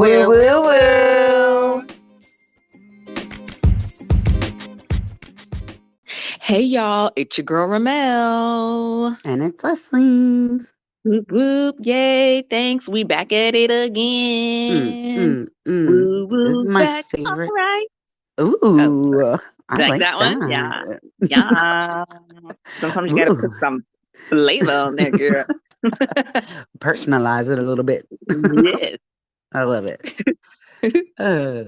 Woo woo woo. Hey y'all, it's your girl Ramelle. And it's Leslie. Whoop whoop, yay, thanks. We back at it Mm, again. mm, mm. Woo This is woo's my back. favorite. All right. Oh, sorry. Ooh, I Like like that one? Yeah. that. Yeah. Sometimes you gotta put Ooh, some flavor on there, girl. personalize it a little bit. Yes. I love it. Uh,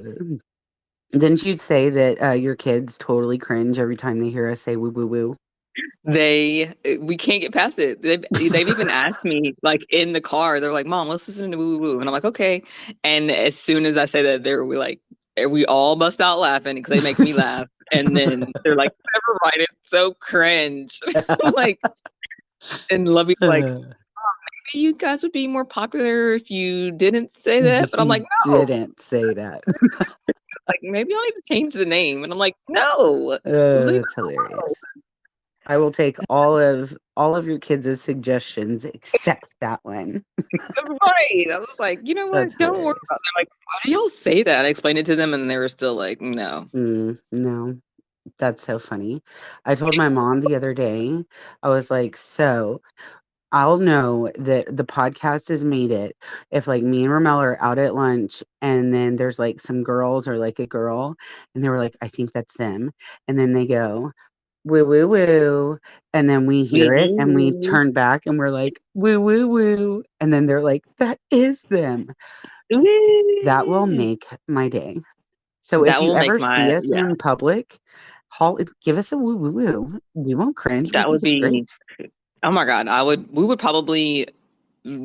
didn't you say that your kids totally cringe every time they hear us say woo woo woo? We can't get past it. They've even asked me, like in the car, they're like, Mom, let's listen to woo woo. And I'm like, okay. And as soon as I say that, we all bust out laughing because they make me laugh. And then they're like, never mind, it's so cringe. Like, and Lovey's like, maybe you guys would be more popular if you didn't say that. But I'm like, You no. didn't say that. Like, maybe I'll even change the name. And I'm like, no, leave That's it alone. hilarious. I will take all of your kids' suggestions except that one. Right. I was like, you know That's what? Don't worry about hilarious. it. They're like, why do y'all say that? I explained it to them and they were still like, no. No, that's so funny. I told my mom the other day, I was like, so I'll know that the podcast has made it if like me and Ramel are out at lunch and then there's like some girls or like a girl and they were like, I think that's them. And then they go, woo woo woo. And then we hear it and we Mhm. turn back and we're like, woo woo woo. And then they're like, that is them. That will Woo. make my day. So if That you will make ever see my, us yeah, in public, give us a woo woo woo. We won't cringe. We that think would it's be, great. oh my God, we would probably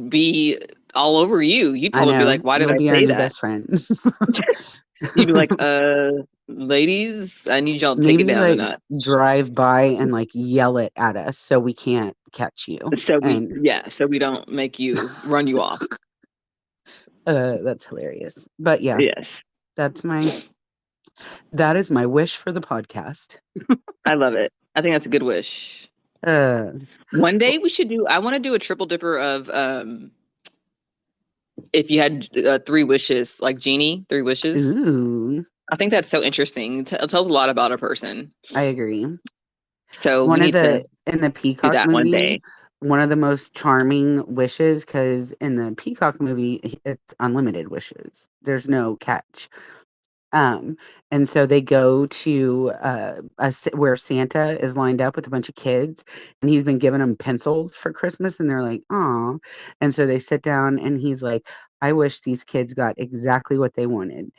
be all over you. You'd I probably be know. like, why I'm did gonna I be our say new that? best friend. You'd be like, ladies, I need y'all to take it Maybe down a like notch. drive by and like yell it at us so we can't catch you. And So we don't make you run you off. that's hilarious. But yeah, Yes. that's my that is my wish for the podcast. I love it. I think that's a good wish. Uh, One day I want to do a triple dipper of if you had three wishes, like Genie, three wishes. ooh, I think that's so interesting. It tells a lot about a person. I agree. So we One of need to the in the do Peacock that one movie, day. one of the most charming wishes, because in the Peacock movie, it's unlimited wishes. There's no catch. Um, and so they go to where Santa is lined up with a bunch of kids, and he's been giving them pencils for Christmas, and they're like, "Aw!" And so they sit down, and he's like, "I wish these kids got exactly what they wanted."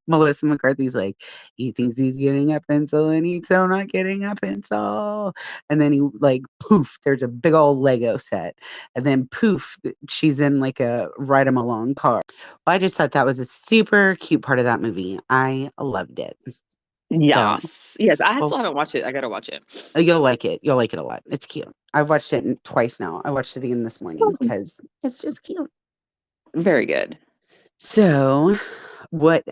Melissa McCarthy's like, "He thinks he's getting a pencil, and he's so not getting a pencil." And then he like, poof, there's a big old Lego set, and then poof, she's in like a ride 'em along car. I just thought that was a super cute part of that movie. I loved it. So, Yes. Yes. I well, still haven't watched it. I gotta watch it. you'll like it. You'll like it a lot. It's cute. I've watched it twice now. I watched it again this morning because it's just cute. Very good. So, what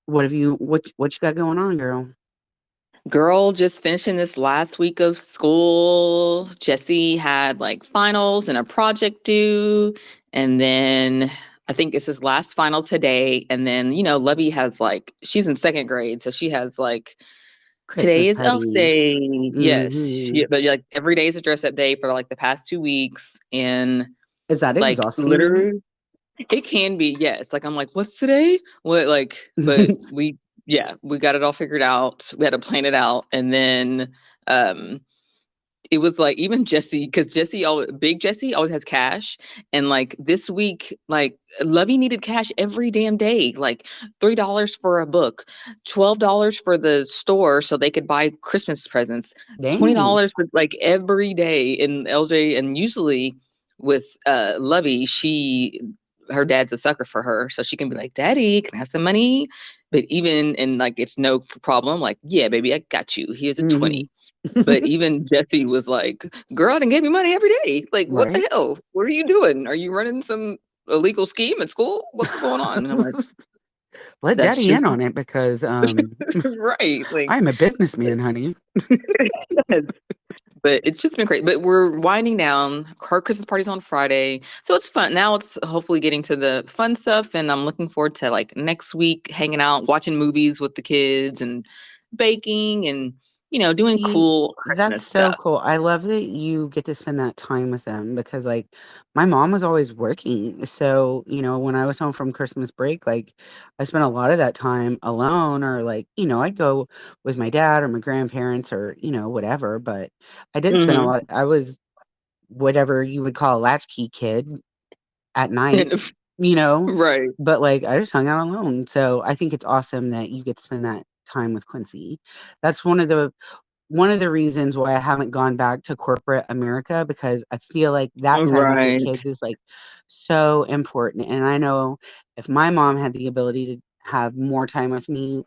what you got going on, girl? Girl, just finishing this last week of school. Jesse had like finals and a project due. And then I think it's his last final today. And then, Lovey has like, she's in second grade. So she has like, today Christmas is Elf party. Day. Yes. Mm-hmm. But like every day is a dress up day for like the past 2 weeks. And Is that like exhausting? literally, it can be, yes. Like I'm like, what's today? What like, but we got it all figured out. We had to plan it out. And then um it was like even Jesse, because big Jesse always has cash. And like this week, like Lovey needed cash every damn day. Like $3 for a book, $12 for the store so they could buy Christmas presents, Dang. $20 for like every day in LJ. And usually with Lovey, her dad's a sucker for her. So she can be like, Daddy, can I have some money? But even and like it's no problem. Like, yeah, baby, I got you. Here's a Hmm. 20. But even Jesse was like, girl, I done gave me money every day. Like, what Right. the hell? What are you doing? Are you running some illegal scheme at school? What's going on? And I'm like, let That's daddy in just on it because right. Like, I'm a businessman, honey. yes. But it's just been great. But we're winding down. Her Christmas party's on Friday, so it's fun. Now it's hopefully getting to the fun stuff, and I'm looking forward to like next week hanging out, watching movies with the kids, and baking, and doing See, cool that's Christmas so stuff. cool. I love that you get to spend that time with them because, like, my mom was always working. So, when I was home from Christmas break, like, I spent a lot of that time alone, or, like, I'd go with my dad or my grandparents or, whatever. But I did spend a Hmm. lot. I was whatever you would call a latchkey kid at night, you know, Right, but, like, I just hung out alone. So I think it's awesome that you get to spend that time with Quincy. That's one of the reasons why I haven't gone back to corporate America because I feel like that time with your right, kids is like so important. And I know if my mom had the ability to have more time with me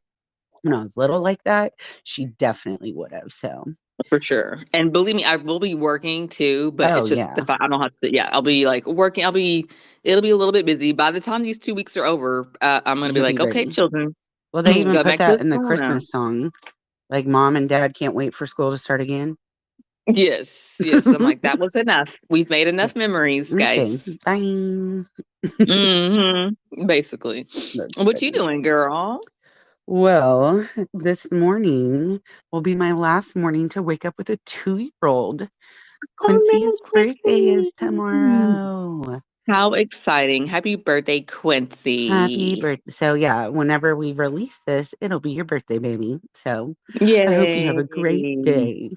when I was little like that, she definitely would have. So, for sure. And believe me, I will be working too, but oh it's just yeah, the fact I don't have to. Yeah, I'll be like working. It'll be a little bit busy. By the time these 2 weeks are over, I'm gonna be you'll be like, okay, ready. children, Well, they even go put back to that in the school now. Christmas song. Like mom and dad can't wait for school to start again. Yes, yes. I'm like, that was enough. We've made Yeah. enough memories, guys. Okay, bye. Basically. That's What you funny. doing, girl? Well, this morning will be my last morning to wake up with a 2-year-old. Oh no, Quincy's birthday is Quincy! tomorrow. How exciting. Happy birthday, Happy Quincy. birthday. So, yeah, whenever we release this, it'll be your birthday, baby. So, I hope you have Yay. a great day.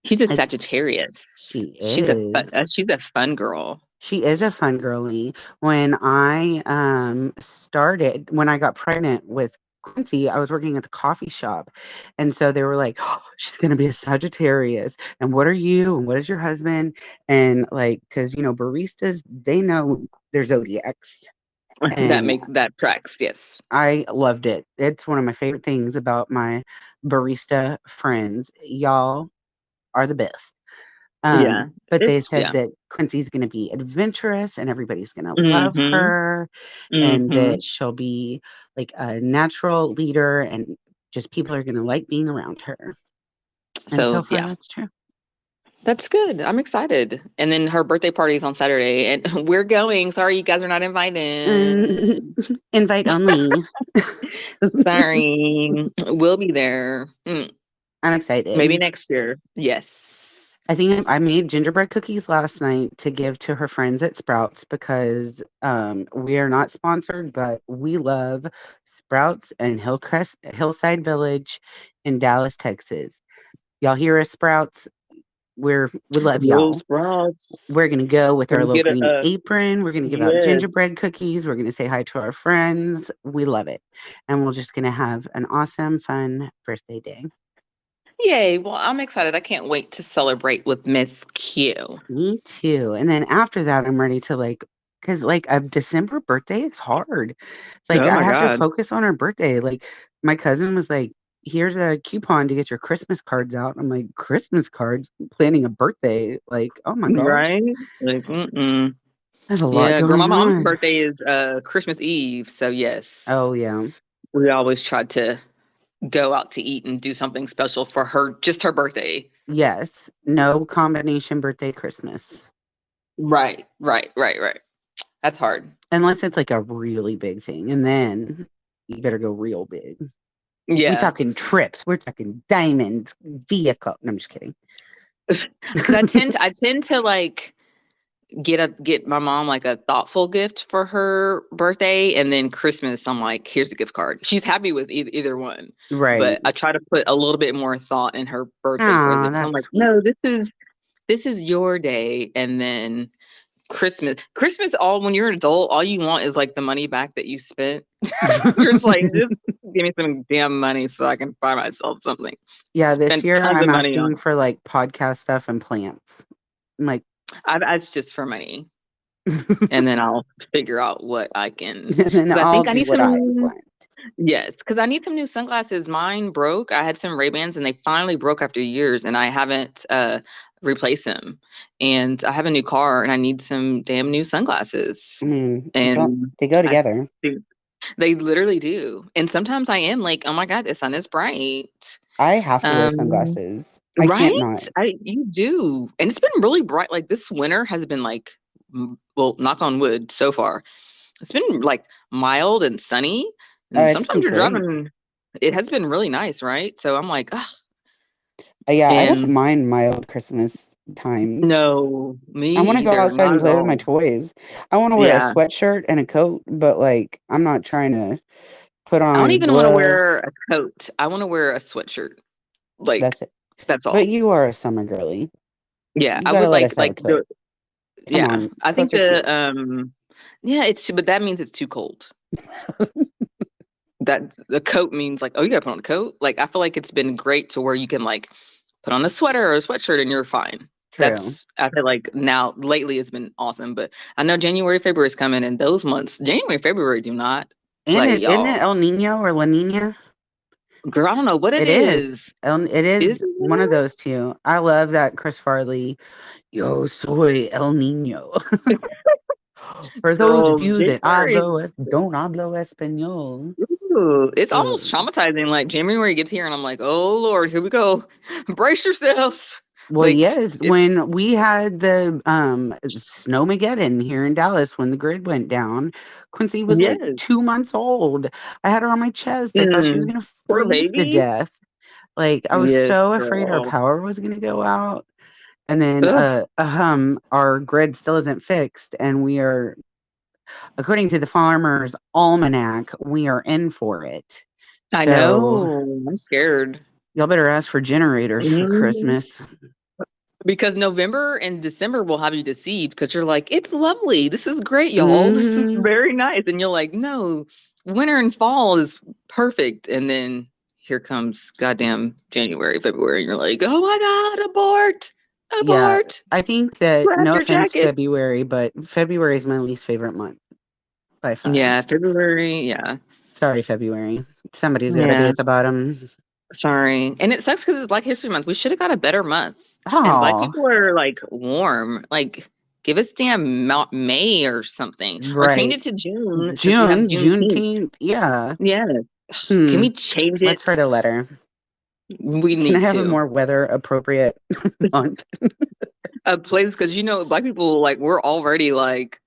She's a It's, Sagittarius. she is. She's a fun girl. She is a fun girly. When I when I got pregnant with Quincy, I was working at the coffee shop. And so they were like, oh, she's going to be a Sagittarius. And what are you? And what is your husband? And like, because, baristas, they know their zodiacs. And That tracks, yes. I loved it. It's one of my favorite things about my barista friends. Y'all are the best. Yeah. But they It's said that Quincy's gonna be adventurous and everybody's gonna love Mm-hmm. her and Mm-hmm. that she'll be like a natural leader and just people are gonna like being around her. And so So far yeah. that's true. That's good. I'm excited. And then her birthday party is on Saturday and we're going. Sorry you guys are not Mm, invited. invite only. Sorry. We'll be there. I'm Maybe excited. next year. Yes. I think I made gingerbread cookies last night to give to her friends at Sprouts because we are not sponsored, but we love Sprouts and Hillside Village in Dallas, Texas. Y'all hear us, Sprouts? We love Go y'all. Sprouts. We're gonna go with our Can little get green apron. We're gonna give out yes. gingerbread cookies. We're gonna say hi to our friends. We love it, and we're just gonna have an awesome, fun birthday day. Yay. Well, I'm excited. I can't wait to celebrate with Miss Q. Me too. And then after that, I'm ready to because like a December birthday, it's hard. It's like Oh I my have to God. focus on her birthday. Like my cousin was like, "Here's a coupon to get your Christmas cards out." I'm like, "Christmas cards? I'm planning a birthday? Like, oh my gosh, Right? Like, mm-mm. I have a lot Yeah, girl, my going mom's on." birthday is Christmas Eve. So yes. Oh yeah, We always try to go out to eat and do something special for her, just her birthday. yes. No combination birthday Christmas Right, right, right, right. That's hard. unless it's like a really big thing, and then you better go real big. We Yeah. talking trips. We're talking diamonds, vehicle. No, I'm just kidding. Because I tend to like get my mom like a thoughtful gift for her birthday, and then Christmas I'm like, here's a gift card. She's happy with either one, Right. but I try to put a little bit more thought in her birthday Ah, present. I'm that's like, sweet. no, this is your day, and then Christmas, all when you're an adult, all you want is like the money back that you spent. You're just like, just give me some damn money so I can buy myself something. Yeah, this Spend year tons I'm of money on asking for like podcast stuff and plants. I'm like, it's just for money. And then I'll figure out what I can, and then because I I'll think I do need what I some. want. Yes, because I need some new sunglasses. Mine broke. I had some Ray-Bans and they finally broke after years, and I haven't replaced them. And I have a new car and I need some damn new I sunglasses. mean, And they go I together. think. They literally do. And sometimes I am like, oh my God, the sun is bright. I have to wear Um, sunglasses. I right? can't not. You do. And it's been really bright. Like this winter has been like, well, knock on wood so far. It's been like mild and sunny. And It's been sometimes you're great. driving, it has been really nice, right? So I'm like, ah, Yeah, I don't and mind mild Christmas times. no, me I want to go either. outside Not and at play with my all. toys. I want to wear a Yeah. sweatshirt and a coat, but like I'm not trying to put I don't on even want to gloves. wear a coat. I want to wear a sweatshirt. Like, That's it. that's But all. you are a summer girly. Yeah. You I gotta would let us have a like coat. Come yeah. on, I think coats are cute. yeah, but that means it's too cold. That the coat means like, oh, you gotta put on a coat. Like I feel like it's been great to where you can like put on a sweater or a sweatshirt and you're fine. True. That's I feel like now lately has been awesome. But I know January, February is coming and those months, January, February do not And play, it isn't it y'all. El Nino or La Nina? Girl, I don't know what it It is. is. It Is is one of it? those two. I love that Chris Farley. Yo soy El Nino. For those of Girl, you that January don't hablo español. ooh, it's almost Uh, traumatizing. Like January gets here and I'm like, oh Lord, here we go. Brace yourselves. well, Like yes, it's when we had the Snowmageddon here in Dallas when the grid went down, Quincy was like yes. 2 months old. I had her on my chest. I thought she was Mm, gonna poor freeze to baby. death. Like I was Yes, so afraid our girl. power was gonna go out. And then Ugh, our grid still isn't fixed, and we are, according to the Farmer's Almanac, we are in for it. I So know. I'm scared. y'all better ask for generators for Mhm. Christmas. Because November and December will have you deceived because you're like, it's lovely. This is great, y'all. This is Hmm. very nice. And you're like, no, winter and fall is perfect. And then here comes goddamn January, February. And you're like, oh my God, abort, Yeah, abort. I think that, Wrap no your offense, jackets. February, but February is my least favorite month by far. Yeah, February. Yeah. Sorry, February. Somebody's got to be Yeah. at the bottom. Sorry. And it sucks because it's Black History Month. We should have got a better month. And Black Oh, people are like warm. Like, give us damn May or something. Or change right. it to June since we have June, Juneteenth. Juneteenth. Yeah. Yeah. Can Hmm. we change Let's it? write a letter. We Can I need have a to. more weather appropriate month? Place because Black people like we're already like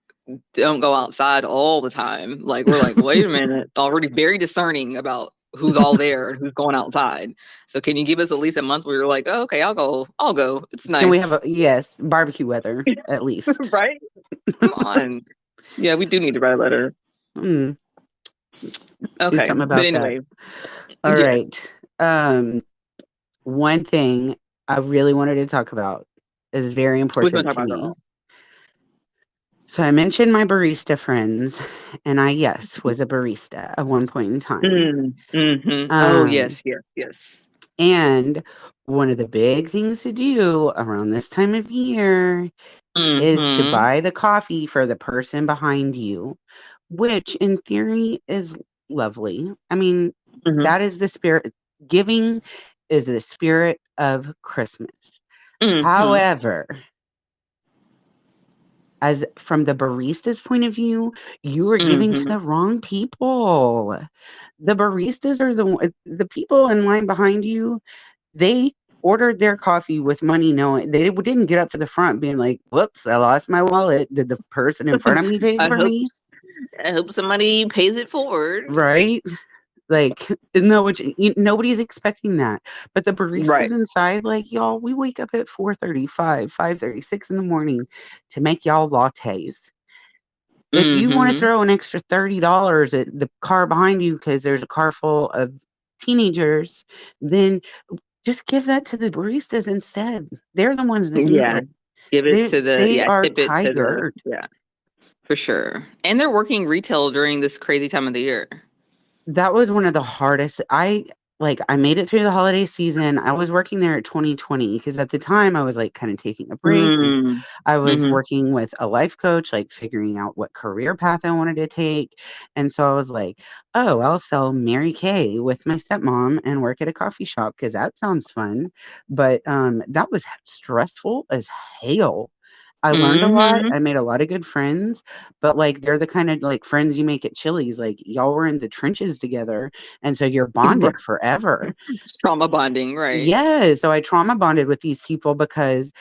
don't go outside all the time. Like we're like, wait a minute, already very discerning about who's all there and who's going outside. So can you give us at least a month where you're like, oh, okay, I'll go. I'll go. It's Can we have nice. yes, barbecue weather at least? Right? Come on. Yeah, we do need to write a letter. Mm, do Okay. something But about that. anyway, All yes. right. Um, one thing I really wanted to talk about is very We're gonna important talk to about me. girl. So I mentioned my barista friends, and I, yes, was a barista at one point in time. Mm-hmm. Oh Um, yes, yes, yes. and one of the big things to do around this time of year is to Mm-hmm. buy the coffee for the person behind you, which in theory is lovely. I mean, Mm-hmm. that is the spirit. Giving is the spirit of Christmas. Mm-hmm. However, as from the barista's point of view, you are giving to Mm-hmm. the wrong people. The baristas are the people in line behind you. They ordered their coffee with money knowing they didn't get up to the front being like, "Whoops, I lost my wallet. Did the person in front of me pay I for hope me?" I hope somebody pays it forward. Right? Like, no, nobody's expecting that. But the baristas Right. inside, like, y'all, we wake up at 4:35, 5:36 in the morning to make y'all lattes. If you want to Mm-hmm. throw an extra $30 at the car behind you because there's a car full of teenagers, then just give that to the baristas instead. They're the ones that need Yeah. it. Give it to the They are tip it to the tired. for sure. And they're working retail during this crazy time of the year. That was one of the hardest. I made it through the holiday season. I was working there at 2020 because at the time I was like kind of taking a break and Mm. I was Mm-hmm. working with a life coach, like figuring out what career path I wanted to take. And so I was like, oh, I'll sell Mary Kay with my stepmom and work at a coffee shop because that sounds fun. But that was stressful as hell. I learned a lot. Mm-hmm. I made a lot of good friends, but like they're the kind of like friends you make at Chili's. Like y'all were in the trenches together, and so you're bonded forever. It's trauma bonding, right? Yeah, so I trauma bonded with these people because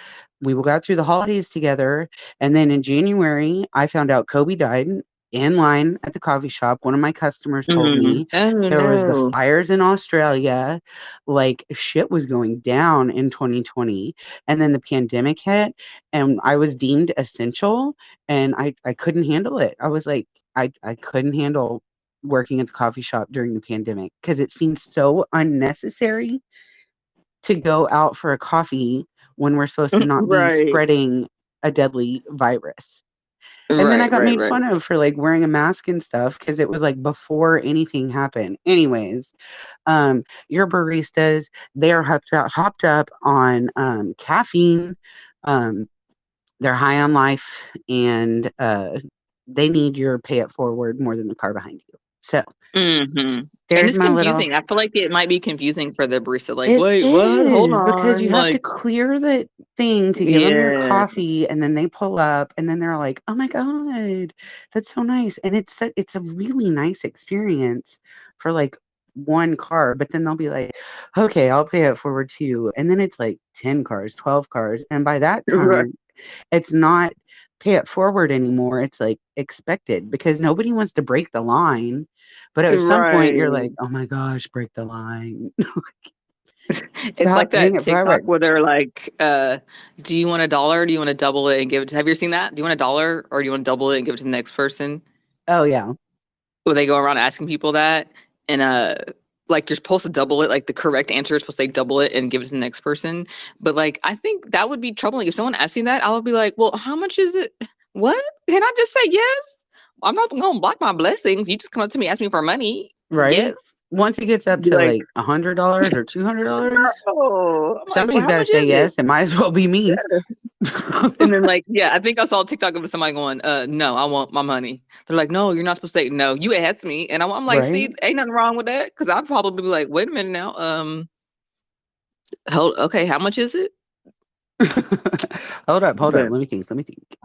we got through the holidays together, and then in January, I found out Kobe died in line at the coffee shop. One of my customers told Mm. me Oh there was the no. fires in Australia, like shit was going down in 2020, and then the pandemic hit, and I was deemed essential, and I couldn't handle it. I was like, I couldn't handle working at the coffee shop during the pandemic because it seemed so unnecessary to go out for a coffee when we're supposed to not be Right. spreading a deadly virus. And then I Right, got right, made right. fun of for like wearing a mask and stuff because it was like before anything happened. Anyways, your baristas, they are hopped up on caffeine. Um, they're high on life, and they need your pay it forward more than the car behind you. So Mm-hmm. And there's it's my little. confusing. I feel like it might be confusing for the barista. Like, It wait, what? Hold is because you on. have to Like, clear the thing to give them your yeah. coffee, and then they pull up, and then they're like, "Oh my god, that's so nice!" And it's a really nice experience for like one car, but then they'll be like, "Okay, I'll pay it forward to you," and then it's like 10 cars, 12 cars, and by that Right. time, it's not pay it forward anymore. It's like expected because nobody wants to break the line. But at some point, you're Right. like, "Oh my gosh, break the line." It's like Stop paying that it TikTok forward. where they're like, do you want a dollar? Do you want to double it and give it to, have you seen that? Do you want a dollar or do you want to double it and give it to the next person? Oh, yeah. Where they go around asking people that and like you're supposed to double it, like the correct answer is supposed to say double it and give it to the next person. But like I think that would be troubling. If someone asked me that, I would be like, well, how much is it? What? Can I just say yes? I'm not gonna block my blessings. You just come up to me, ask me for money. Right? Yes. Once it gets up Be to like, like $100 or $200, oh, I'm like, well, somebody's how got to much say is it? yes. It might as well be me. And then like, yeah, I think I saw a TikTok of somebody going, no, I want my money. They're like, no, you're not supposed to say no. You asked me. And I'm like, Right? Steve, ain't nothing wrong with that. Cause I'd probably be like, wait a minute now. Hold, okay, how much is it? Hold up, hold up. But Let me think. Let me think.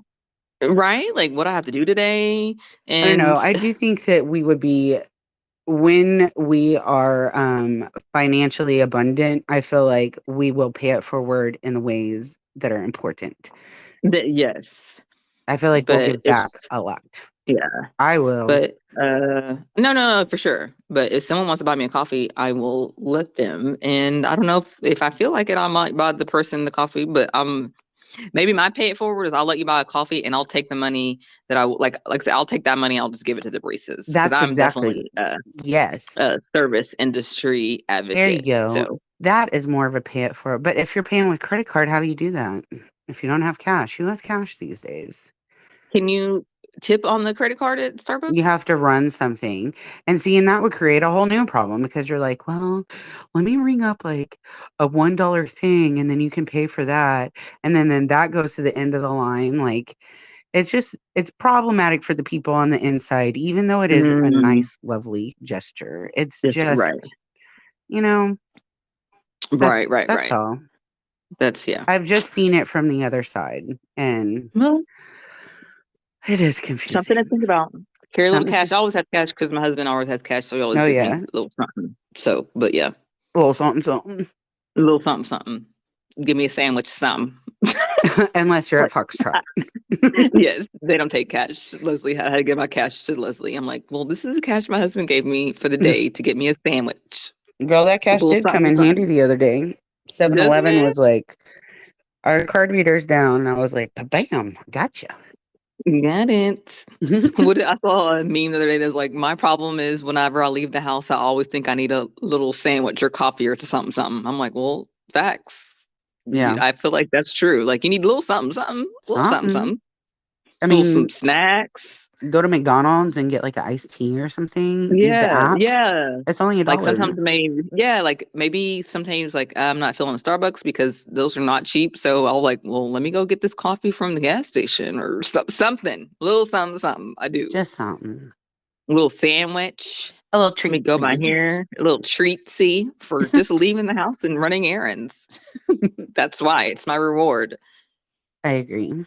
right? Like what I have to do today. I don't know. And I do think that we would be when we are financially abundant, I feel like we will pay it forward in the ways that are important. yes. I feel like we'll But give back it's a lot. yeah. I will. But no, for sure. But if someone wants to buy me a coffee, I will let them. And I don't know if I feel like it, I might buy the person the coffee, but maybe my pay it forward is I'll let you buy a coffee and I'll take the money that like I said, I'll take that money, I'll just give it to the baristas because That's I'm exactly. definitely Yes. a service industry There you advocate. go. So That is more of a pay it forward. But if you're paying with credit card, how do you do that? If you don't have cash, who has cash these days? can you tip on the credit card at You Starbucks? have to run something. And see, and that would create a whole new problem because you're like, well, let me ring up like a $1 thing and then you can pay for that. And then that goes to the end of the line. Like it's problematic for the people on the inside, even though it is a Mm, nice, lovely gesture. It's just just, right, you know, right, right, that's right. all. That's yeah. I've just seen it from the other side and Well, it is something to confusing. think about. Carry a little Something cash. to, I always have cash because my husband always has cash, so he always oh gives me yeah, a little something. So, but yeah, a little something, something. a little something, something. Give me a sandwich, something. Unless you're at Like, Foxtrot. yes, they don't take cash. Leslie had to give my cash to Leslie. I'm like, well, this is the cash my husband gave me for the day to get me a sandwich. Girl, that A cash little did come something, in handy something. the other day. Seven Doesn't Eleven it? was like, our card reader's down. And I was like, bam, gotcha. Got it. I saw a meme the other day that's like, my problem is whenever I leave the house, I always think I need a little sandwich or coffee or something, something. I'm like, well, facts. Yeah, I feel like that's true. Like you need a little something, something, a little something, something. something, I little some mean, snacks. go to McDonald's and get like an iced tea or something. Use the Yeah, app. yeah. It's only a Like dollar. sometimes maybe, yeah, like maybe sometimes like I'm not feeling a Starbucks because those are not cheap. So I'll like, well, let me go get this coffee from the gas station or something, little something, something. I do Just something. a little sandwich. A little Let me go by treatsy. here, a little treatsy for just leaving the house and running errands. That's why it's my reward. I agree.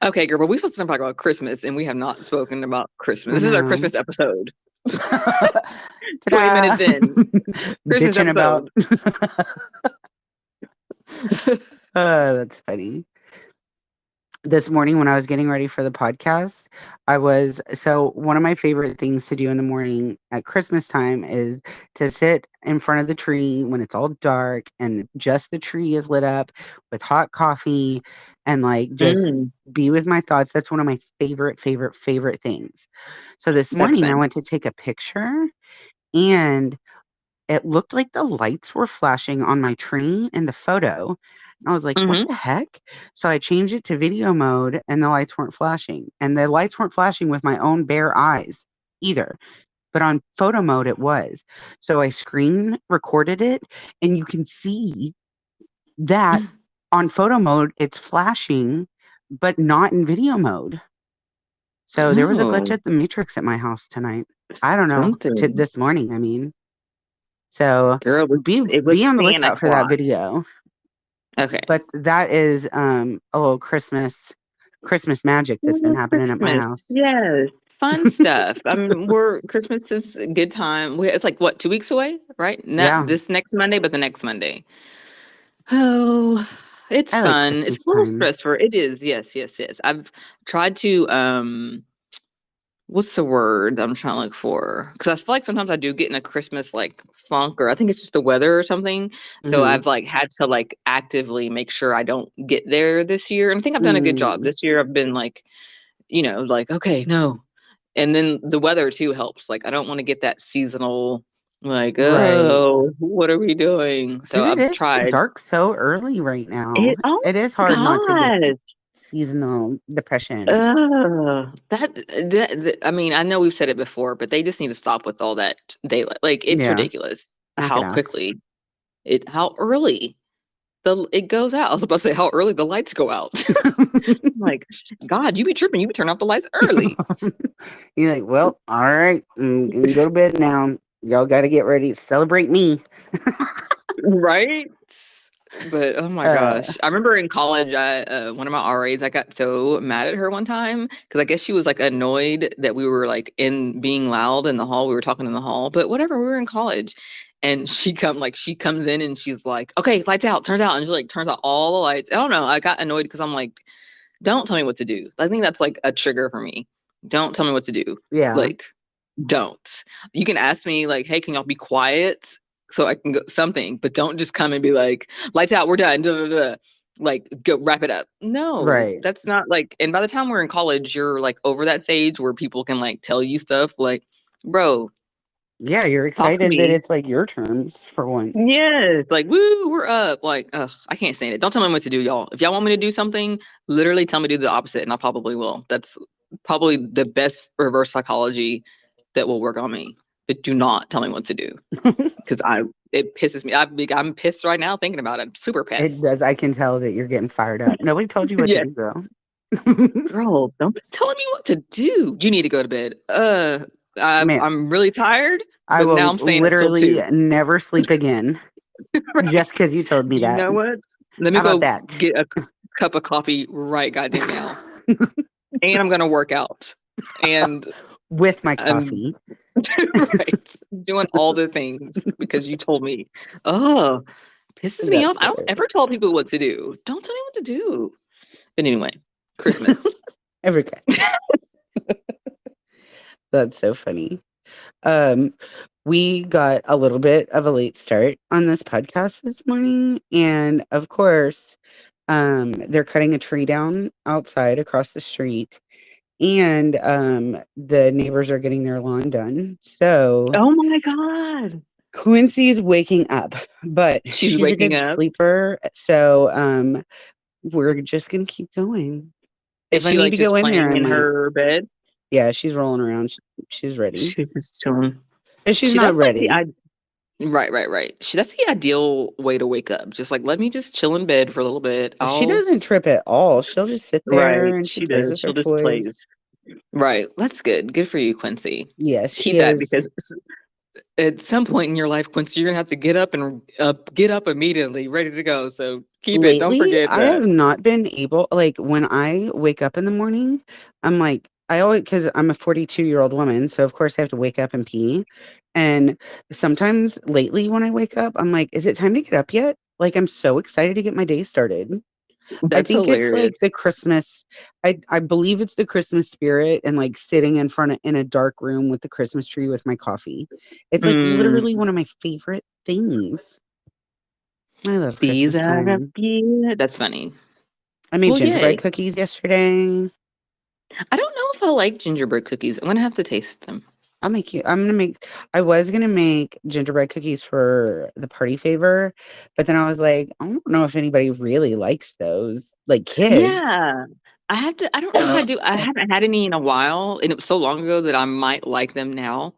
Okay, girl, but we're supposed to talk about Christmas, and we have not spoken about Christmas. I This is our know. Christmas episode. 20 Ta-da! minutes in. Christmas Bitching about. episode. That's funny. This morning when I was getting ready for the podcast, one of my favorite things to do in the morning at Christmas time is to sit in front of the tree when it's all dark and just the tree is lit up with hot coffee and like just Mm, be with my thoughts. That's one of my favorite things. So this that's morning I went nice. to take a picture and it looked like the lights were flashing on my tree in the photo. And I was like, what Mm-hmm. the heck? So I changed it to video mode and the lights weren't flashing. And the lights weren't flashing with my own bare eyes either. But on photo mode, it was. So I screen recorded it and you can see that on photo mode, it's flashing, but not in video mode. So there was a glitch Oh, at the Matrix at my house tonight. I don't know. something. This morning, I mean. So Girl, it was be on the Santa lookout for that Claus. video. Okay. But that is a little Christmas magic that's been Oh, happening at my Christmas. house. Yes. Fun stuff. I mean, Christmas is a good time. It's like what, 2 weeks away, right? Not Yeah, this next Monday, but the next Monday. Oh, it's I like fun. It's Christmas a little time. stressful. It is. Yes, yes, yes. I've tried to what's the word I'm trying to look for? Because I feel like sometimes I do get in a Christmas like funk, or I think it's just the weather or something. So Hmm. I've like had to like actively make sure I don't get there this year. And I think I've done a good job. Mm, This year I've been like, like, okay, no. And then the weather too helps. Like I don't want to get that seasonal like, right. oh, what are we doing? So And it I've is tried dark so early right now. it. Oh It is my hard not to get God. seasonal depression. I mean, I know we've said it before, but they just need to stop with all that daylight. Like, it's Yeah, ridiculous knock it how off. quickly how early it goes out. I was about to say how early the lights go out. Like, God, you be tripping. You be turning off the lights early, You're like, well, all right, can go to bed now. Y'all got to get ready to celebrate me. right? But oh my uh, gosh, I remember in college, I one of my RAs, I got so mad at her one time because I guess she was like annoyed that we were like in being loud in the hall. We were talking in the hall, but whatever. We were in college, and she comes in and she's like, "Okay, lights out, turns out," and she like turns out all the lights. I don't know. I got annoyed because I'm like, "Don't tell me what to do." I think that's like a trigger for me. Don't tell me what to do. yeah, Like, don't. You can ask me like, "Hey, can y'all be quiet?" So I can go something, but don't just come and be like, lights out, we're done. Duh, duh, duh. Like, go wrap it up. No, right. that's not like, and by the time we're in college, you're like over that stage where people can like tell you stuff like, bro, Yeah, you're talk to excited that me. it's like your turns for once. Yes, like, woo, we're up. Like, ugh, I can't stand it. Don't tell me what to do, y'all. If y'all want me to do something, literally tell me to do the opposite, and I probably will. That's probably the best reverse psychology that will work on me. But do not tell me what to do because it pisses me. I'm pissed right now thinking about it. Super It pissed. does. I can tell that you're getting fired up. Nobody told you what to Yes, do, girl. girl, don't be telling me what to do. You need to go to bed. Man, I'm really tired, I but now will I'm staying up till literally 2. never sleep again Right? just because you told me You that. know what? Let me How about go that? get a cup of coffee right goddamn now, and I'm gonna work out, and With my I'm coffee. right doing all the things because you told me. Oh, pisses me off. That's I don't hilarious. ever tell people what to do. Don't tell me what to do. But anyway, Christmas. Every guy. That's so funny. Um, we got a little bit of a late start on this podcast this morning, and of course, they're cutting a tree down outside across the street, and the neighbors are getting their lawn done. So Oh my God. Quincy's waking up, but She's she's a waking good up. sleeper, so we're just gonna keep going. Is If I she need like to go just in there, playing I in might. her bed? Yeah, she's rolling around. She's ready. She's just chilling. If she's See, not that's like ready, right, right, right. That's the ideal way to wake up. Just like let me just chill in bed for a little bit. she I'll doesn't trip at all. She'll just sit there right. and she She plays does. with her She'll just plays. toys. Right. That's good. Good for you, Quincy. Yes, she Keep that is. because at some point in your life, Quincy, you're gonna have to get up immediately, ready to go. So keep it. Don't Lately, forget I that. have not been able, like, when I wake up in the morning, I'm like, I always, because I'm a 42-year-old woman, so of course I have to wake up and pee. And sometimes lately when I wake up, I'm like, is it time to get up yet? Like, I'm so excited to get my day started. I That's think it's like hilarious. the Christmas, I believe it's the Christmas spirit and like sitting in front of in a dark room with the Christmas tree with my coffee. It's like Mm, literally one of my favorite things. I love these Christmas are the time. That's funny. I made Well, gingerbread yay. cookies yesterday. I don't know if I like gingerbread cookies. I'm gonna have to taste them. I'm gonna make, I was gonna make gingerbread cookies for the party favor, but then I was like, I don't know if anybody really likes those, like kids. Yeah. I don't know if I do. I haven't had any in a while, and it was so long ago that I might like them now.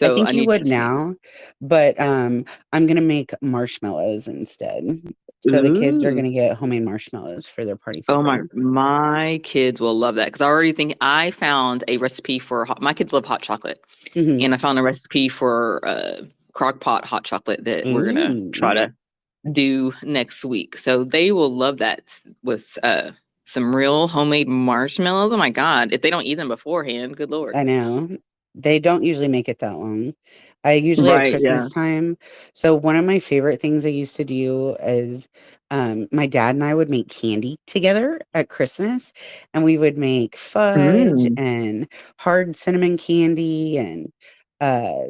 I So I think you need would to see. now, but I'm gonna make marshmallows instead. So the kids are Ooh. gonna get homemade marshmallows for their party Oh favor. my kids will love that because I already think I found a recipe for my kids love hot chocolate, Hmm. and I found a recipe for crock pot hot chocolate that we're gonna try Ooh, to do next week. So they will love that with some real homemade marshmallows. Oh my god! If they don't eat them beforehand, good lord. I know. They don't usually make it that long. I usually at Right? Yeah. Christmas time. So one of my favorite things I used to do is my dad and I would make candy together at Christmas, and we would make fudge Mm. and hard cinnamon candy and uh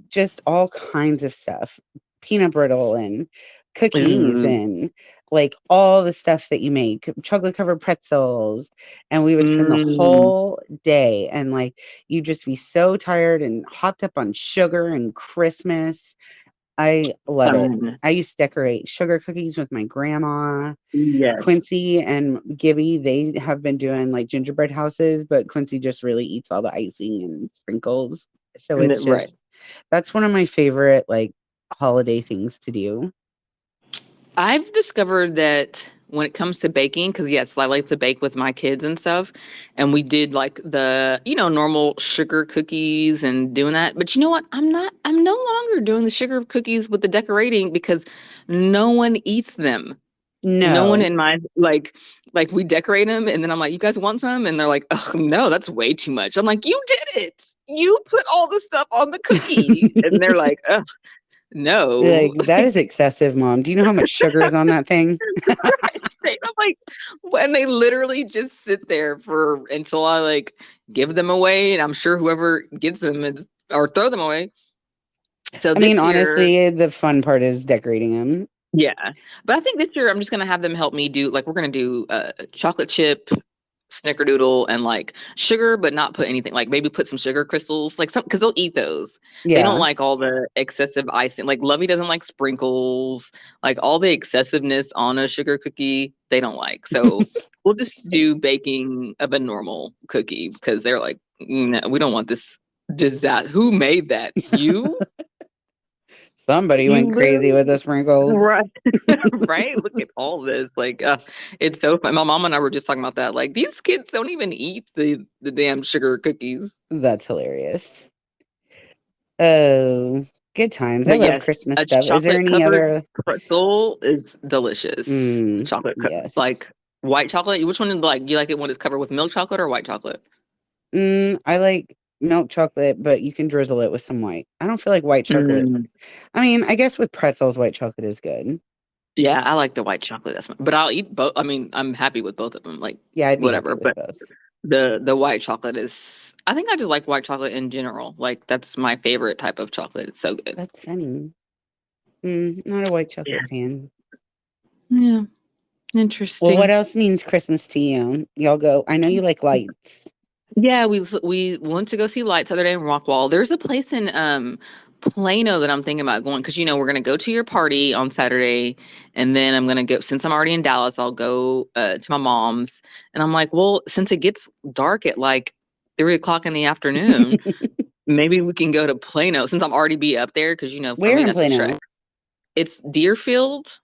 just all kinds of stuff, peanut brittle and cookies Ooh. and like all the stuff that you make, chocolate covered pretzels. And we would spend the Mm. whole day and like you'd just be so tired and hopped up on sugar and Christmas. I love it. Fun. I used to decorate sugar cookies with my grandma. Yes. Quincy and Gibby, they have been doing like gingerbread houses, but Quincy just really eats all the icing and sprinkles. So it's Right. just that's one of my favorite, like, holiday things to do. I've discovered that when it comes to baking, because yes, I like to bake with my kids and stuff, and we did like the normal sugar cookies and doing that. But you know what? I'm no longer doing the sugar cookies with the decorating because no one eats them. No one No. in my like we decorate them, and then I'm like, you guys want some? And they're like, oh no, that's way too much. I'm like, you did it. You put all the stuff on the cookie, and they're like, ugh, no. Like, that is excessive, mom. Do you know how much sugar is on that thing? Right. I'm like, when they literally just sit there for until I like give them away, and I'm sure whoever gets them is or throw them away. So I mean, this year, honestly, the fun part is decorating them. yeah, but I think this year I'm just gonna have them help me do like we're gonna do chocolate chip snickerdoodle and like sugar, but not put anything like maybe put some sugar crystals, like some because they'll eat those. They don't Yeah. like all the excessive icing. Like Lovey doesn't like sprinkles, like all the excessiveness on a sugar cookie, they don't like. So we'll just do baking of a normal cookie because they're like, no, we don't want this disaster. Who made that? You? Somebody You went crazy literally with the sprinkles. right. Right? Look at all this. Like, it's so fun. My mom and I were just talking about that. Like, these kids don't even eat the damn sugar cookies. That's hilarious. Oh, good times. I But love yes, Christmas a stuff. Is there chocolate any covered other pretzel is delicious. yes. Like white chocolate. Which one is like you like it when it's covered with milk chocolate or white chocolate? I like milk chocolate, but you can drizzle it with some white. I don't feel like white chocolate. Mm, I mean, I guess with pretzels, white chocolate is good. yeah, I like the white chocolate. But I'll eat both. I mean, I'm happy with both of them. Like Yeah, I'd be happy whatever. with But both. the white chocolate is. I think I just like white chocolate in general. Like that's my favorite type of chocolate. It's so good. That's funny. Not a white Yeah. chocolate fan. Yeah. Well, what Interesting. else means Christmas to you? Y'all go. I know you like lights. Yeah, we went to go see Lights the other day in Rockwall. There's a place in Plano that I'm thinking about going because we're gonna go to your party on Saturday, and then I'm gonna go since I'm already in Dallas. I'll go to my mom's, and I'm like, well, since it gets dark at like 3 o'clock in the afternoon, maybe we can go to Plano since I'm already be up there because for Where me in that's a trek. Plano? It's Deerfield,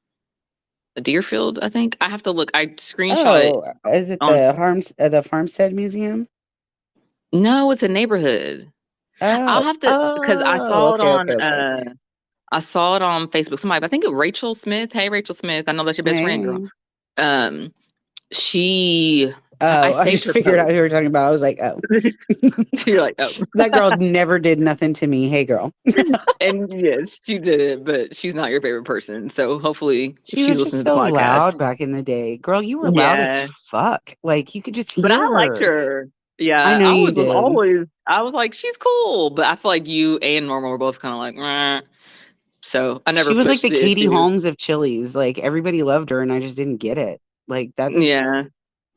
I think. I have to look. I screenshot it Oh, is it on. the Farmstead Museum? No, it's a neighborhood. I'll Oh, have to, because okay, okay, okay. I saw it on Facebook. Somebody, I think it Rachel Smith. Hey, Rachel Smith. I know that's your best friend, girl. Hey. Um, she, I Oh, I saved just her figured out who post. we were talking about. I was like, oh. You're like, oh. That girl never did nothing to me. Hey, girl. And yes, she did it, but she's not your favorite person. So hopefully, if She she's was just listening to the so loud podcast, back in the day. Girl, you were loud as yeah. fuck. Like, you could just But I hear liked her. her. I Yeah, know I you was did. always, I was like, she's cool. But I feel like you and Normal were both kind of like, meh. So I She never was like pushed the the Katie issue. Holmes of Chili's. Like, everybody loved her, and I just didn't get it. Like, that's, Yeah.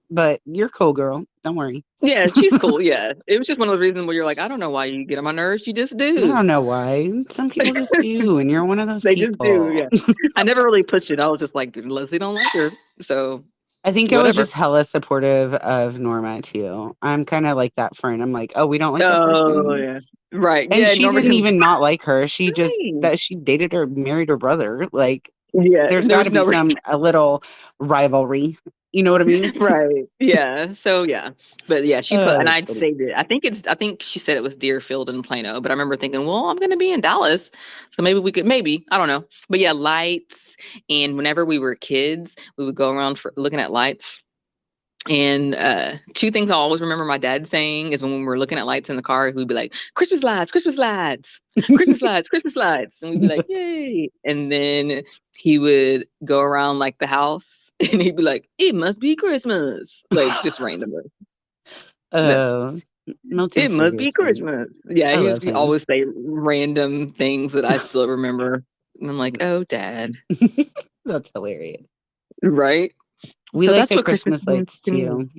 but you're cool, girl. Don't worry. Yeah, she's cool. Yeah. It was just one of the reasons where you're like, I don't know why you get on my nerves. You just I do. don't know why. Some people just do, and you're one of those They just do. people. Yeah. I never really pushed it. I was just like, Leslie don't like her. So I think I was whatever. just hella supportive of Norma too. I'm kind of like that friend. I'm like, oh, we don't like that Oh, person. yeah. Right. And Yeah. she Norma didn't can. even not like her. She just Right. that she dated or married her brother. Like, Yeah. there's There got was to be no reason. a little rivalry. You know what I mean? Right. Yeah. So yeah. But yeah, she put Oh, and that's I'd funny. saved it. I think she said it was Deerfield and Plano, but I remember thinking, well, I'm gonna be in Dallas. So maybe we could I don't know. But yeah, lights. And whenever we were kids, we would go around for looking at lights. And two things I always remember my dad saying is when we were looking at lights in the car, he would be like, Christmas lights, Christmas lights, Christmas lights, Christmas lights. And we'd be like, yay. And then he would go around like the house and he'd be like, it must be Christmas. Like just randomly. No, Oh, Milton it must be seriously. Christmas. Yeah, I love he him. always say random things that I still remember. And I'm like, oh, dad. That's hilarious. Right? We So like that's the what Christmas Christmas means lights to me. too.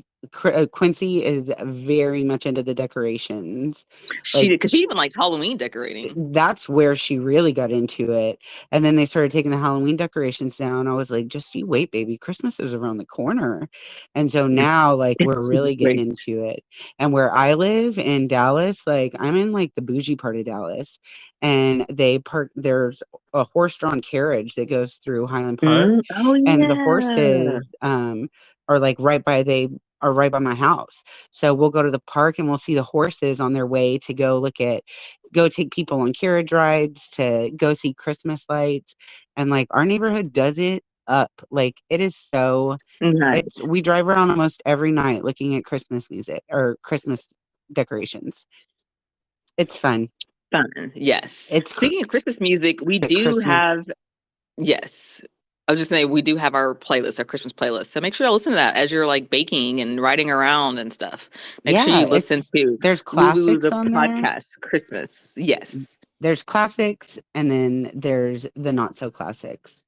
Quincy is very much into the decorations. She Like, did, because she even likes Halloween decorating. that's where she really got into it. And then they started taking the Halloween decorations down. I was like, just you wait, baby. Christmas is around the corner. And so now, like, we're It's really getting great. into it. And where I live in Dallas, like, I'm in like the bougie part of Dallas. And there's a horse drawn carriage that goes through Highland Park. Oh And the yeah. horses are like are right by my house. So we'll go to the park and we'll see the horses on their way to go take people on carriage rides, to go see Christmas lights. And like our neighborhood does it up. Like it is so Nice. we drive around almost every night looking at Christmas music or Christmas decorations. It's fun. Fun. Yes. It's Speaking of Christmas music, we at do Christmas. have, yes. I was just saying we do have our playlist, our Christmas playlist. So make sure you listen to that as you're like baking and riding around and stuff. Make sure Yeah, you listen to there's Lulu classics the on there. podcast Christmas. Yes. There's classics and then there's the not so classics.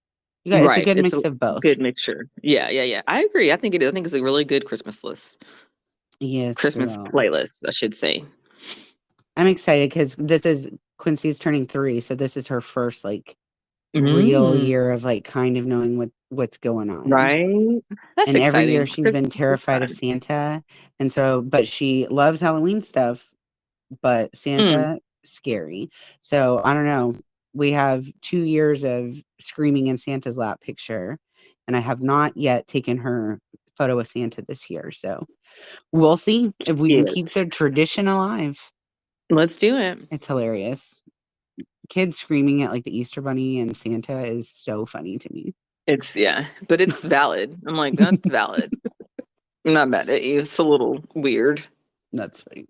Yeah, it's a Right. good It's mix a of both. good mixture. Yeah, yeah, yeah. I agree. I think it is. I think it's a really good Christmas list. Yes, Christmas girl. playlist, I should say. I'm excited because this is Quincy's turning 3, so this is her first like real Mm, year of like kind of knowing what's going on. right. That's And every year exciting. she's been Christmas is terrified of fun. Santa, and so but she loves Halloween stuff, but Mm. Santa scary. So I don't know. We have 2 years of screaming in Santa's lap picture, and I have not yet taken her photo of Santa this year. So we'll see if we can keep Yes. the tradition alive. Let's do it. It's hilarious. Kids screaming at like the Easter Bunny and Santa is so funny to me. It's yeah, but it's valid. I'm like, that's valid. I'm not mad at you. It's a little weird. That's funny.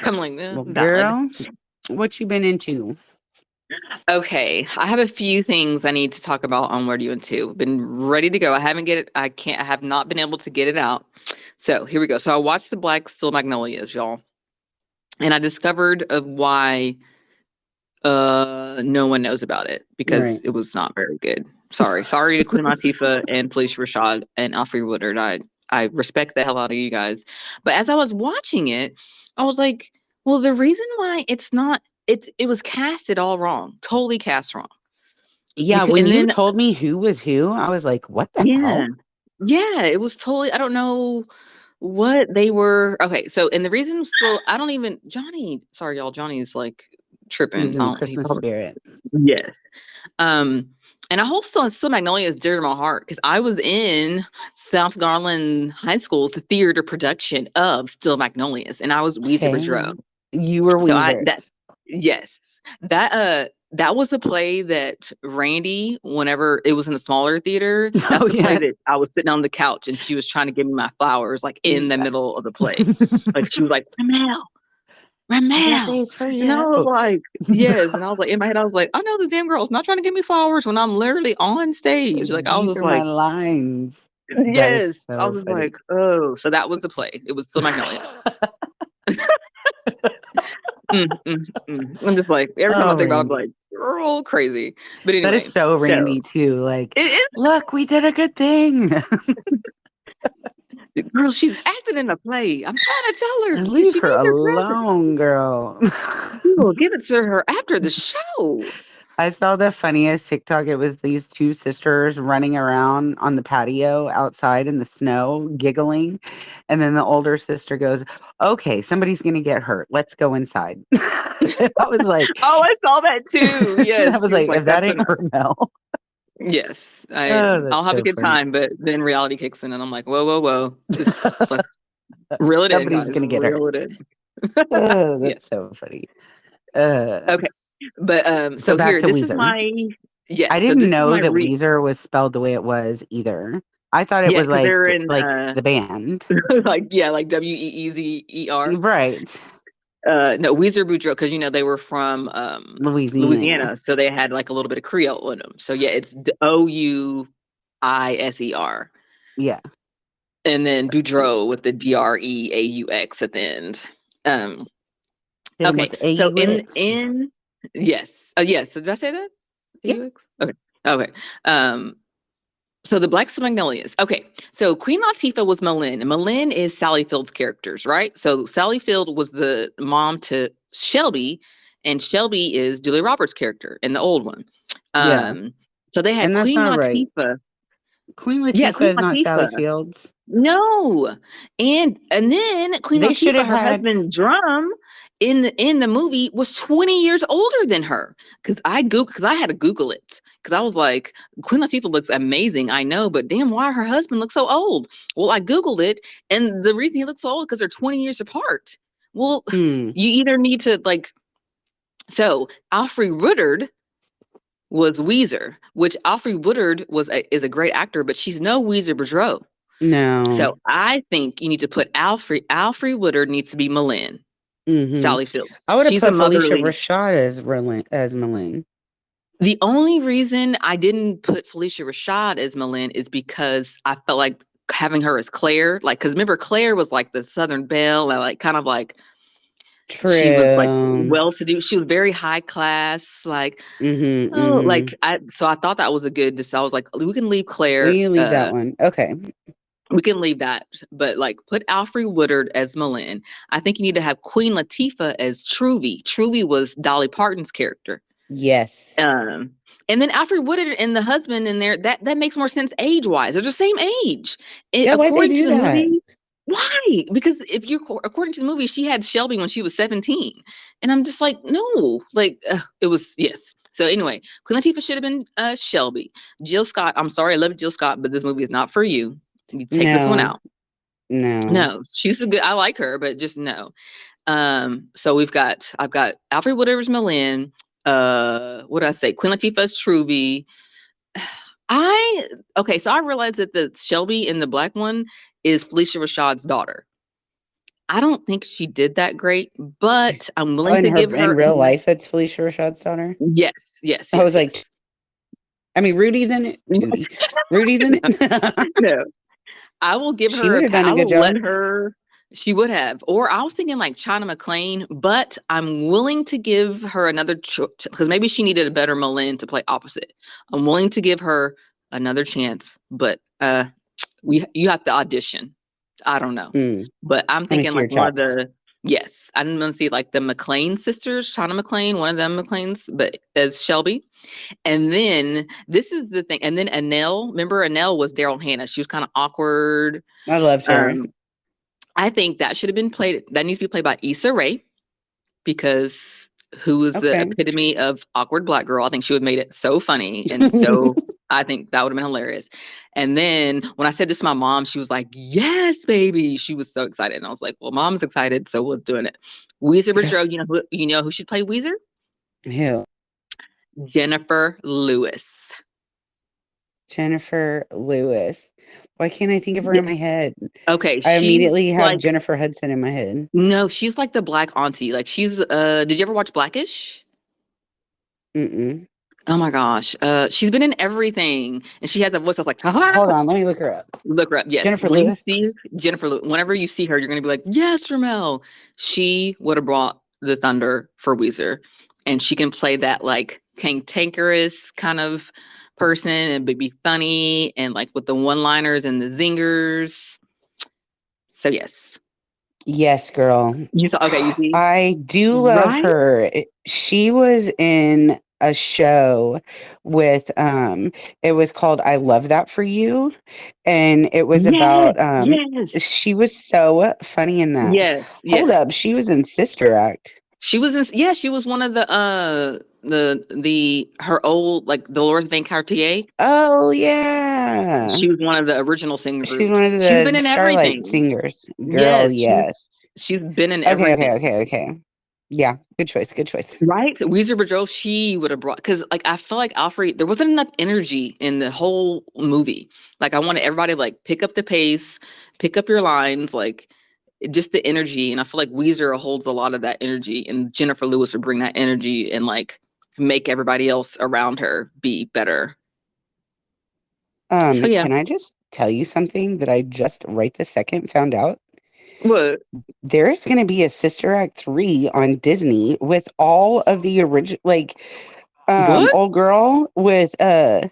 I'm like, Well, valid. girl, what you been into? Okay, I have a few things I need to talk about on Where Do You Into. Been ready to go. I haven't get it. I have not been able to get it out. So here we go. So I watched the Black Steel Magnolias, y'all, and I discovered of why no one knows about it because Right. it was not very good. Sorry to Queen Latifah and Felicia Rashad and Alfre Woodard. I respect the hell out of you guys, but as I was watching it, I was like, well, the reason why it's not it was casted all wrong, totally cast wrong. Yeah, Because when and you then told me who was who, I was like, what the yeah, hell? yeah, it was totally. I don't know what they were. Okay, so and the reason still I don't even Johnny. Sorry, y'all. Johnny's like He's tripping. in the He Christmas probably spirit. yes. And I hope Still Magnolia is dear to my heart because I was in South Garland High School's theater production of Still Magnolias, and I was Weezer Hey, Boudreaux. You were So Weezer. yes, that was a play that Randy, whenever it was in a smaller theater, that's Oh the play yes. that I was sitting on the couch and she was trying to give me my flowers like in the middle of the play. Like she was like, I got Ramelle. these for And I you. was like, yes. And I was like, in my head, I was like, I know this damn girl's not trying to give me flowers when I'm literally on stage. Like I was These just are my like, lines. That is yes. I so was funny. like, oh, so that was the play. It was Steel Magnolia. I'm just like, every time I Oh, think about it, I'm Randy. like, girl, crazy. But That is anyway, so so Randy too. Like, it look, we did a good thing. is, girl, she's acting in a play. I'm trying to tell her Leave she her needs her present. alone, girl. We will give it to her after the show. I saw the funniest TikTok. It was these two sisters running around on the patio outside in the snow, giggling. And then the older sister goes, okay, somebody's going to get hurt. Let's go inside. I was like, Oh, I saw that too. Yes. I was She was like, like, if that that's ain't enough. Ramelle. Yes. Oh, I'll that's have a so good funny. time, but then reality kicks in and I'm like, whoa. Let's reel it in, Somebody's guys. going to get hurt. Reel it in. Oh, Yeah. that's so funny. Uh, Okay. But so so back here, to this is Weezer. my I yes. So didn't this is know my that Weezer was spelled the way it was either. I thought it yeah, was because they're in like the band. like like Weezer. Right. No, Weezer Boudreaux, because they were from Louisiana. Louisiana, so they had like a little bit of Creole in them. So yeah, it's Ouiser, Yeah. and then Boudreaux with the Dreux at the end. Um, Hit him with okay, the so AUX. in yes. So did I say that? Yeah. AUX. Okay. So the Black Magnolias. Okay, so Queen Latifah was Malin. Malin is Sally Field's characters, right? So Sally Field was the mom to Shelby, and Shelby is Julia Roberts' character in the old one. Yeah. So they had And that's Queen not right. Latifah. Queen Yeah, Latifah Queen is not Sally Latifah. Fields. No, and then Queen They should Latifah, have her had. husband Drum, in the movie was 20 years older than her. Because I had to Google it because I was like, Queen Latifah looks amazing, I know, but damn, why her husband looks so old? Well, I Googled it, and the reason he looks so old because they're 20 years apart. Well, Hmm. you either need to like. So Alfre Woodard was Weezer, which Alfre Woodard is a great actor, but she's no Weezer Boudreaux. No. So I think you need to put Alfre Woodard needs to be Malin, Mm-hmm. Sally Fields. I would have She's a put Felicia motherly. Rashad as Malin. The only reason I didn't put Felicia Rashad as Malin is because I felt like having her as Claire, like, because remember Claire was like the Southern Belle, and like kind of like she was like True. well-to-do. She was very high class, like Mm-hmm. oh, Mm-hmm. like so I thought that was a good. So I was like, we can leave Claire. We leave that one. Okay. We can leave that, but like put Alfre Woodard as Malin. I think you need to have Queen Latifah as Truvy. Truvy was Dolly Parton's character. Yes. Um, and then Alfre Woodard and the husband in there, that makes more sense age-wise. They're the same age. Yeah, why'd they According to do the that? movie, why? Because if you according to the movie, she had Shelby when she was 17. And I'm just like, no, like it was yes. So anyway, Queen Latifah should have been Shelby. Jill Scott, I'm sorry, I love Jill Scott, but this movie is not for you. You take this one No. out. No. No, she's a good. I like her, but just no. So I've got Alfre Woodard's Malin. What did I say? Queen Latifah's Truvy. Okay, so I realized that the Shelby in the black one is Felicia Rashad's daughter. I don't think she did that great, but I'm Oh, willing to give in her real life, it's Felicia Rashad's daughter. I was like, yes. I mean, Rudy's in it. Tootie. Rudy's in it. No, I will give She her would have done I a good will let job. her. She would have. Or I was thinking like China McClain, but I'm willing to give her another because maybe she needed a better Malin to play opposite. I'm willing to give her another chance, but you have to audition. I don't know. But I'm Let me thinking see your like one of chops. the yes, I'm gonna see like the McClain sisters, China McClain, one of them McClains, but as Shelby. And then this is the thing. And then Annelle, remember Annelle was Daryl Hannah. She was kind of awkward. I loved her. Um, I think that should have been played. That needs to be played by Issa Rae because who was the Okay. epitome of awkward black girl. I think she would have made it so funny and so I think that would have been hilarious. And then when I said this to my mom, she was like, "Yes, baby." She was so excited. And I was like, "Well, mom's excited, so we're doing it." Weezer Boudreaux, you know who should play Weezer? Who? Jennifer Lewis. Jennifer Lewis. Why can't I think of her in my Yes. head? Okay, I she's immediately have like Jennifer Hudson in my head. no, she's like the black auntie. Like she's did you ever watch Blackish? Mm-mm. Oh my gosh. She's been in everything. And she has a voice that's like, "Ah." Hold on, let me look her up. Look her up. Yes. Jennifer When you Lewis. see Jennifer, whenever you see her, you're going to be like, yes, Ramelle. She would have brought the thunder for Weezer. And she can play that like cantankerous kind of person and be funny and like with the one-liners and the zingers. So yes. Yes, girl. You saw, okay, you see? I do love Right? her. She was in a show with it was called I Love That for You, and it was Yes, about yes, she was so funny in that. yes, Hold up, yes. she was in Sister Act. She was in, yeah, she was one of the her old like Dolores Van Cartier. Oh yeah. She was one of the original She's singers. one of She's been the in Starlight everything. singers. Girl, Yes, yes. she's been in Okay, everything. okay, okay, okay. Yeah, good choice, good choice. Right? Weezer Boudreaux, she would have brought because like I feel like Alfred, there wasn't enough energy in the whole movie. Like I wanted everybody to like pick up the pace, pick up your lines, like just the energy. And I feel like Weezer holds a lot of that energy, and Jennifer Lewis would bring that energy and like make everybody else around her be better. So yeah. Can I just tell you something that I just right this second found out? What? There's going to be a Sister Act 3 on Disney with all of the original, like, What? old girl with the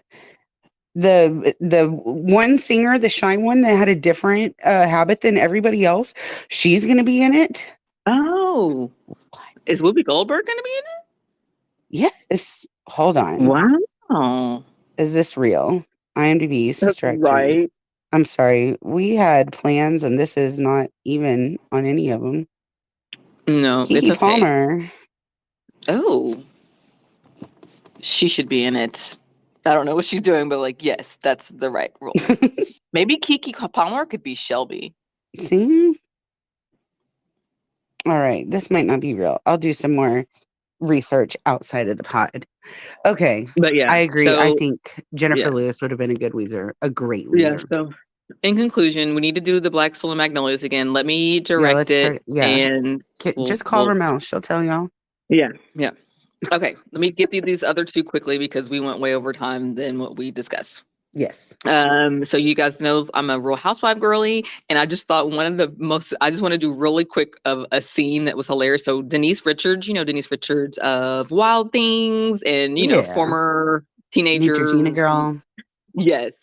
one singer, the shy one that had a different habit than everybody else. She's going to be in it. Oh, is Whoopi Goldberg gonna be in Yes. Hold it? on. Wow. Is this real? IMDb Sister Act 3. Right. I'm sorry. We had plans and this is not even on any of them. No, it's Kiki okay. Palmer. Oh, she should be in it. I don't know what she's doing, but like, yes, that's the right role. Maybe Kiki Palmer could be Shelby. See? All right. This might not be real. I'll do some more research outside of the pod. Okay. But yeah, I agree. I so think Jennifer yeah, Lewis would have been a good Weezer, a great yeah. Weezer. So in conclusion, we need to do the Black Steel Magnolias again. Let me Yeah, direct let's it, start. Yeah. and we'll Just call we'll Ramelle. She'll tell y'all. yeah, yeah. Okay, let me get through these other two quickly because we went way over time than what we discussed. Yes. So you guys know I'm a Real Housewife girly, and I just thought one of the most I just want to do really quick of a scene that was hilarious. So Denise Richards, Denise Richards of Wild Things, and Yeah. former teenager. Neutrogena girl. Yes.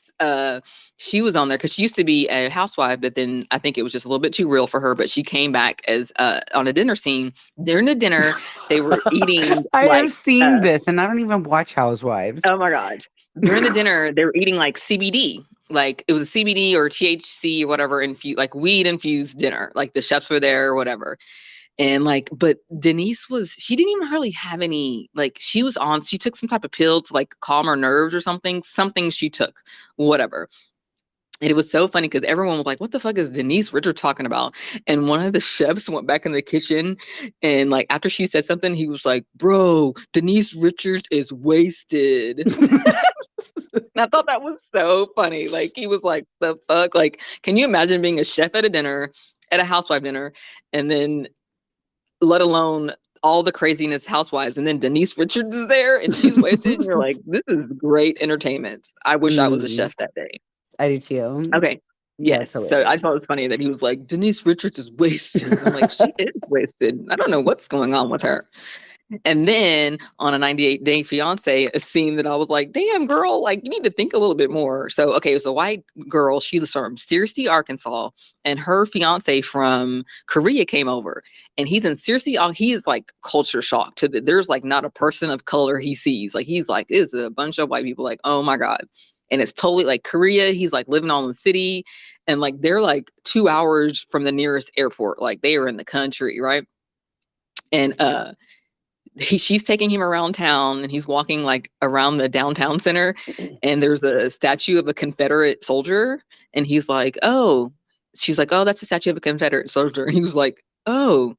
She was on there because she used to be a housewife, but then I think it was just a little bit too real for her. But she came back as on a dinner scene. During the dinner, they were eating I have like seen this and I don't even watch Housewives. oh my god. During the dinner, they were eating like CBD. Like it was a CBD or THC or whatever infused like weed infused dinner. Like the chefs were there or whatever. And like, but Denise she didn't even hardly have any, like she took some type of pill to like calm her nerves or something she took, whatever. And it was so funny because everyone was like, what the fuck is Denise Richards talking about? And one of the chefs went back in the kitchen and like after she said something, he was like, bro, Denise Richards is wasted. And I thought that was so funny. Like he was like, the fuck? Like, can you imagine being a chef at a dinner, at a housewife dinner, and then let alone all the craziness housewives, and then Denise Richards is there and she's wasted, and you're like, this is great entertainment. I wish I was a Mm, chef that day. I do too. Okay. That's Yes. So I hilarious. just thought it was funny that he was like, Denise Richards is wasted. And I'm like, she is wasted. I don't know what's going on with her. And then on a 98-day fiance, a scene that I was like, damn, girl, like you need to think a little bit more. So, okay, it was a white girl. She was from Searcy, Arkansas, and her fiance from Korea came over. And he's in Searcy. He is like culture shocked there's like not a person of color he sees. Like he's like, it's a bunch of white people, like, oh my God. And it's totally like Korea. He's like living on the city. And like they're like 2 hours from the nearest airport. Like they are in the country, right? And she's taking him around town, and he's walking like around the downtown center, and there's a statue of a Confederate soldier, and he's like, oh, she's like, oh, that's a statue of a Confederate soldier, and he was like, oh,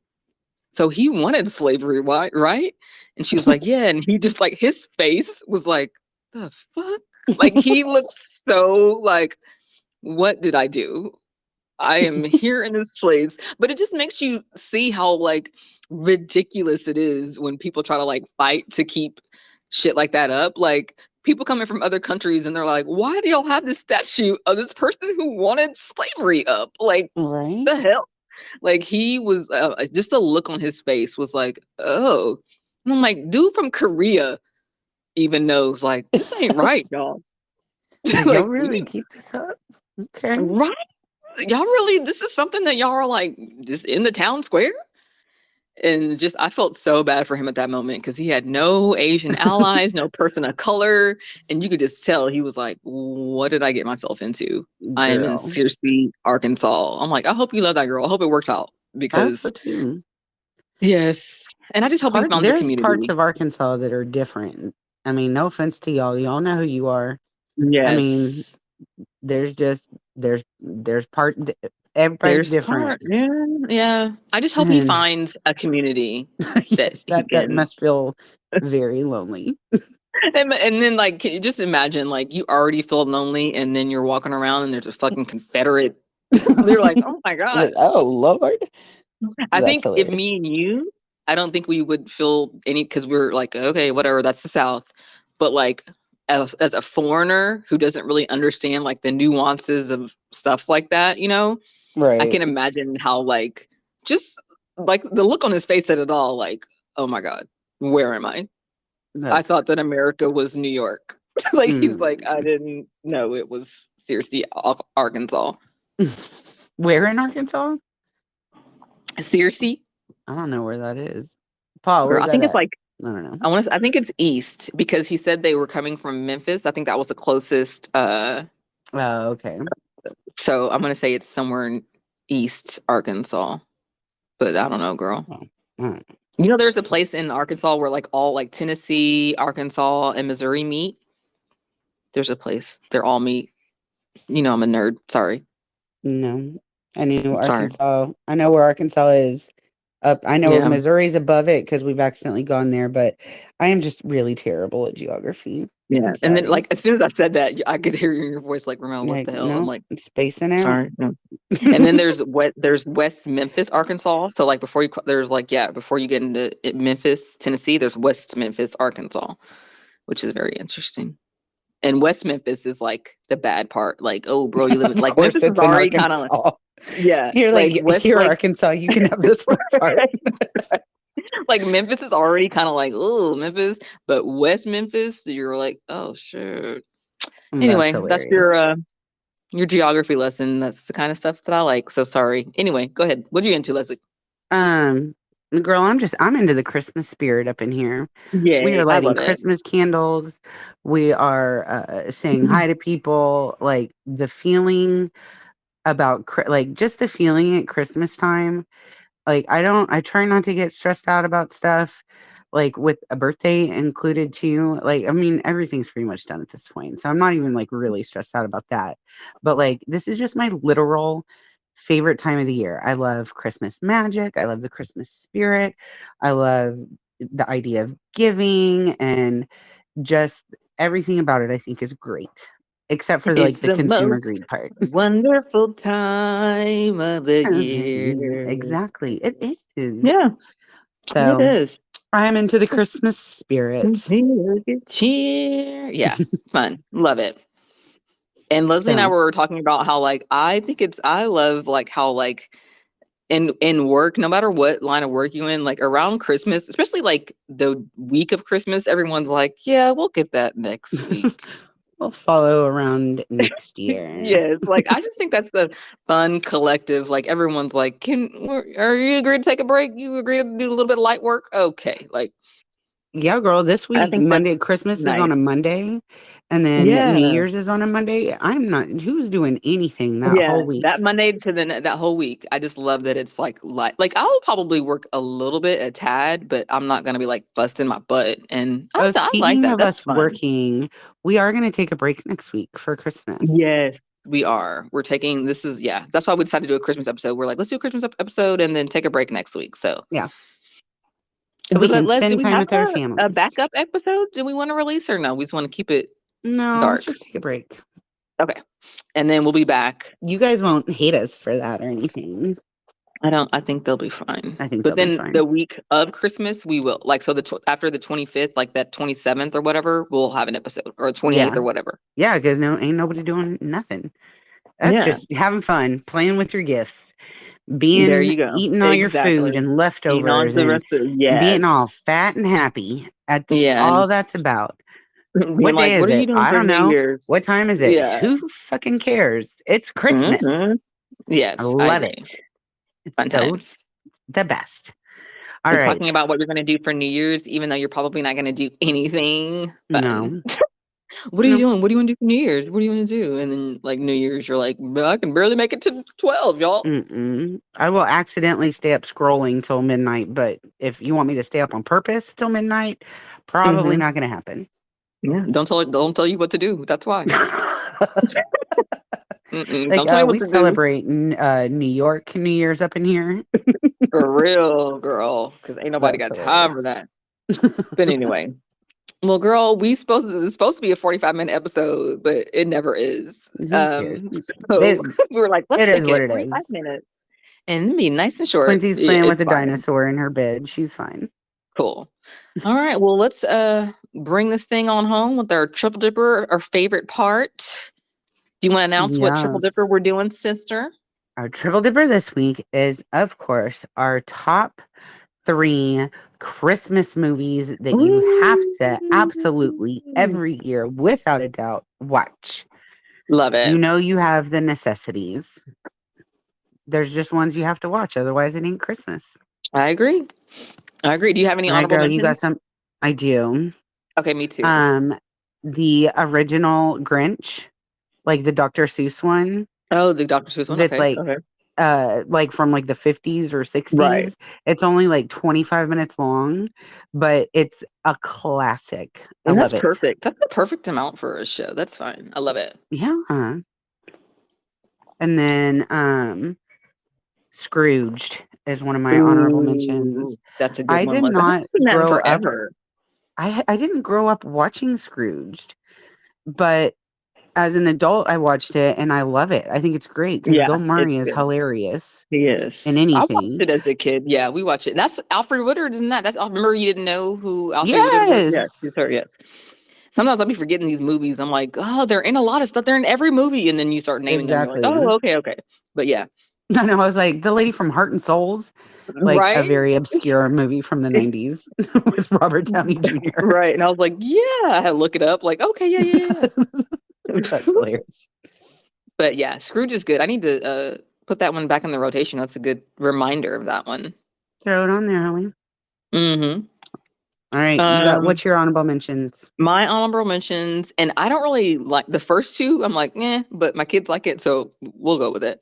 so he wanted slavery, right? And she was like, yeah, and he just like his face was like, the fuck, like he looked so like, what did I do? I am here in this place. But it just makes you see how like ridiculous it is when people try to like fight to keep shit like that up. Like people coming from other countries and they're like, why do y'all have this statue of this person who wanted slavery up? Like, Right? the hell? Like he was just a look on his face was like, oh. And I'm like, dude from Korea even knows like this ain't right, y'all. Y'all Like, really keep this up? Okay. right? Y'all really, this is something that y'all are like just in the town square? And just I felt so bad for him at that moment because he had no Asian allies, no person of color, and you could just tell he was like, what did I get myself into? I am in Girl. Searcy, Arkansas. I'm like, I hope you love that girl. I hope it worked out I hope because so too. yes. And I just hope he found the There's parts community. of Arkansas that are different. I mean, no offense to y'all. Y'all know who you are. I mean, Yes. there's just there's part everybody's There's part. different. Yeah. Yeah. I just hope he And finds a community that yes, he that can. must feel very lonely. And then like can you just imagine like you already feel lonely and then you're walking around and there's a fucking Confederate. They're like, oh my God. Oh Lord. I That's think if hilarious. me and you, I don't think we would feel any because we're like, okay, whatever, that's the South. But like as a foreigner who doesn't really understand like the nuances of stuff like that, I Right. can imagine how like just like the look on his face said it all, like, oh my God, where am I? I That's thought that America was New York. Like he's like, I mm. didn't know it was seriously Arkansas. Where in Arkansas? Seriously, I don't know where that is. Paul, girl, where's I that think it's at? like I don't know. I think it's east because he said they were coming from Memphis. I think that was the closest. Oh, okay. So I'm gonna say it's somewhere in East Arkansas, but I don't know, girl. Oh, oh. There's a place in Arkansas where like all like Tennessee, Arkansas, and Missouri meet. There's a place they're all meet. I'm a nerd. Sorry, No. I knew sorry. Arkansas. I know where Arkansas is. Up. I know Yeah, Missouri's above it because we've accidentally gone there, but I am just really terrible at geography. yeah. I'm And then sorry. like as soon as I said that, I could hear in your voice like, Ramelle, what Like, the hell? I'm no, like, spacing out. sorry. No. And then there's West Memphis, Arkansas. So like there's like before you get into Memphis, Tennessee, there's West Memphis, Arkansas, which is very interesting. And West Memphis is like the bad part. Like, oh, bro, you live in Of like course, Memphis is it's in already kind of Arkansas. yeah, You're like like, West here, like Arkansas, you can have this part. like Memphis is already kind of like oh Memphis, but West Memphis, you're like oh sure. That's Anyway, that's hilarious. your geography lesson. That's the kind of stuff that I like. So sorry. Anyway, go ahead. What are you into, Leslie? Um, Girl, I'm into the Christmas spirit up in here. We are Yay, I lighting love it. Christmas candles. We are saying hi to people. Like the feeling about like just the feeling at Christmas time. Like I try not to get stressed out about stuff like with a birthday included too. Like I mean everything's pretty much done at this point. So I'm not even like really stressed out about that. But like this is just my literal favorite time of the year. I love Christmas magic. I love the Christmas spirit. I love the idea of giving and just everything about it I think is great. Except for like It's the the consumer most greed part. wonderful time of the year. Exactly. It is. Yeah, it So is. I'm into the Christmas spirit. Cheer. Yeah, fun. Love it. And Leslie and I So were talking about how like I love like how like in work, no matter what line of work you in, like around Christmas, especially like the week of Christmas, everyone's like, yeah, we'll get that next week. we'll follow around next year. Yes, like I just think that's the fun collective. Like everyone's like, are you agree to take a break? You agree to do a little bit of light work? Okay, like Yeah, girl, this I week, think that's Monday, Christmas is nice. on a Monday. And then New Yeah. Year's is on a Monday. I'm not. Who's doing anything that Yeah, whole week? that Monday to then that whole week. I just love that it's like I'll probably work a little bit, a tad, but I'm not gonna be like busting my butt. And Oh, I like speaking that. of That's us fun. working, we are going to take a break next week for Christmas. Yes, we are. We're taking this is yeah. That's why we decided to do a Christmas episode. We're like, let's do a Christmas episode and then take a break next week. So Yeah. So we can do spend we time have with our a families. backup episode? Do we want to release or no? We just want to keep it No, let's dark. just take a break. Okay, and then we'll be back. You guys won't hate us for that or anything. I think they'll be fine. I think But they'll be then fine. the week of Christmas, we will like so after the 25th, like that 27th or whatever, we'll have an episode or 28th Yeah. or whatever. Yeah, because ain't nobody doing nothing. That's Yeah, just having fun, playing with your gifts, there you go. eating all your food Exactly. and You know, leftovers the and rest of being all yes. fat and happy. That's Yeah, all and that's about. being What like, day what is are you it? doing I for don't New know. Year's? What time is it? Yeah. Who fucking cares? It's Christmas. hmm I Yes, I love agree. it. It's Fun so times. the best. All And talking right. about what you're going to do for New Year's, even though you're probably not going to do anything fun. No. What are you No. doing? What do you want to do for New Year's? What do you want to do? And then like New Year's, you're like, "Well, I can barely make it to 12, y'all." Mm-mm. I will accidentally stay up scrolling till midnight, but if you want me to stay up on purpose till midnight, probably hmm not going to happen. Yeah. Don't tell you what to do. That's why. Like Don't tell me we what to do. celebrate New York New Year's up in here. For real, girl. Because ain't nobody That's got time hilarious. for that. But anyway. Well, girl, it's supposed to be a 45-minute episode, but it never is. Who cares? So It, we were like, let's it is stick what it it 45 is. minutes and be nice and short. Quincy's Yeah, playing with it's a fine. dinosaur in her bed. She's fine. Cool. All right. Well, let's bring this thing on home with our triple dipper, our favorite part. Do you want to announce what triple Yes. dipper we're doing, sister? Our triple dipper this week is, of course, our top 3 Christmas movies that you have to absolutely Ooh. every year, without a doubt, watch. Love it. You know you have the necessities. There's just ones you have to watch, otherwise it ain't Christmas. I agree. I agree. Do you have any All right, honorable girl, you got mentions? some. I do. Okay, me too. Um, the original Grinch, like the Dr. Seuss one, Oh, the Dr. Seuss one. that's Okay. Okay. like from like the 50s or Right. 60s. It's only like 25 minutes long, but it's a classic. I And that's love it. perfect. That's the perfect amount for a show. That's fine. I love it. Yeah. And then Scrooged is one of my honorable mentions. Ooh, that's a good I one. did Like, I haven't not seen that in grow up forever. I didn't grow up watching Scrooged, but as an adult I watched it and I love it. I think it's great cuz Yeah, Bill Murray it's is good. hilarious He is. in I watched anything. it as a kid. Yeah, we watched it. That's Alfred Woodard, isn't that? I remember you didn't know who Alfred Woodard was. Yes, Yes. she's her. Yes. Sometimes I'll be forgetting these movies. I'm like, oh, they're in a lot of stuff. They're in every movie, and then you start naming them. You're like, oh, Exactly. okay, okay. But yeah, No, no, I was like the lady from Heart and Souls, like a right, very obscure movie from the 90s with Robert Downey Jr. right. And I was like, yeah, I had to look it up. Like, okay, yeah, yeah, That's yeah. hilarious. But yeah, Scrooge is good. I need to put that one back in the rotation. That's a good reminder of that one. Throw it on there, Holly. Mm-hmm. All right, you got what's your honorable mentions? My honorable mentions, and I don't really like the first two. I'm like, but my kids like it, so we'll go with it.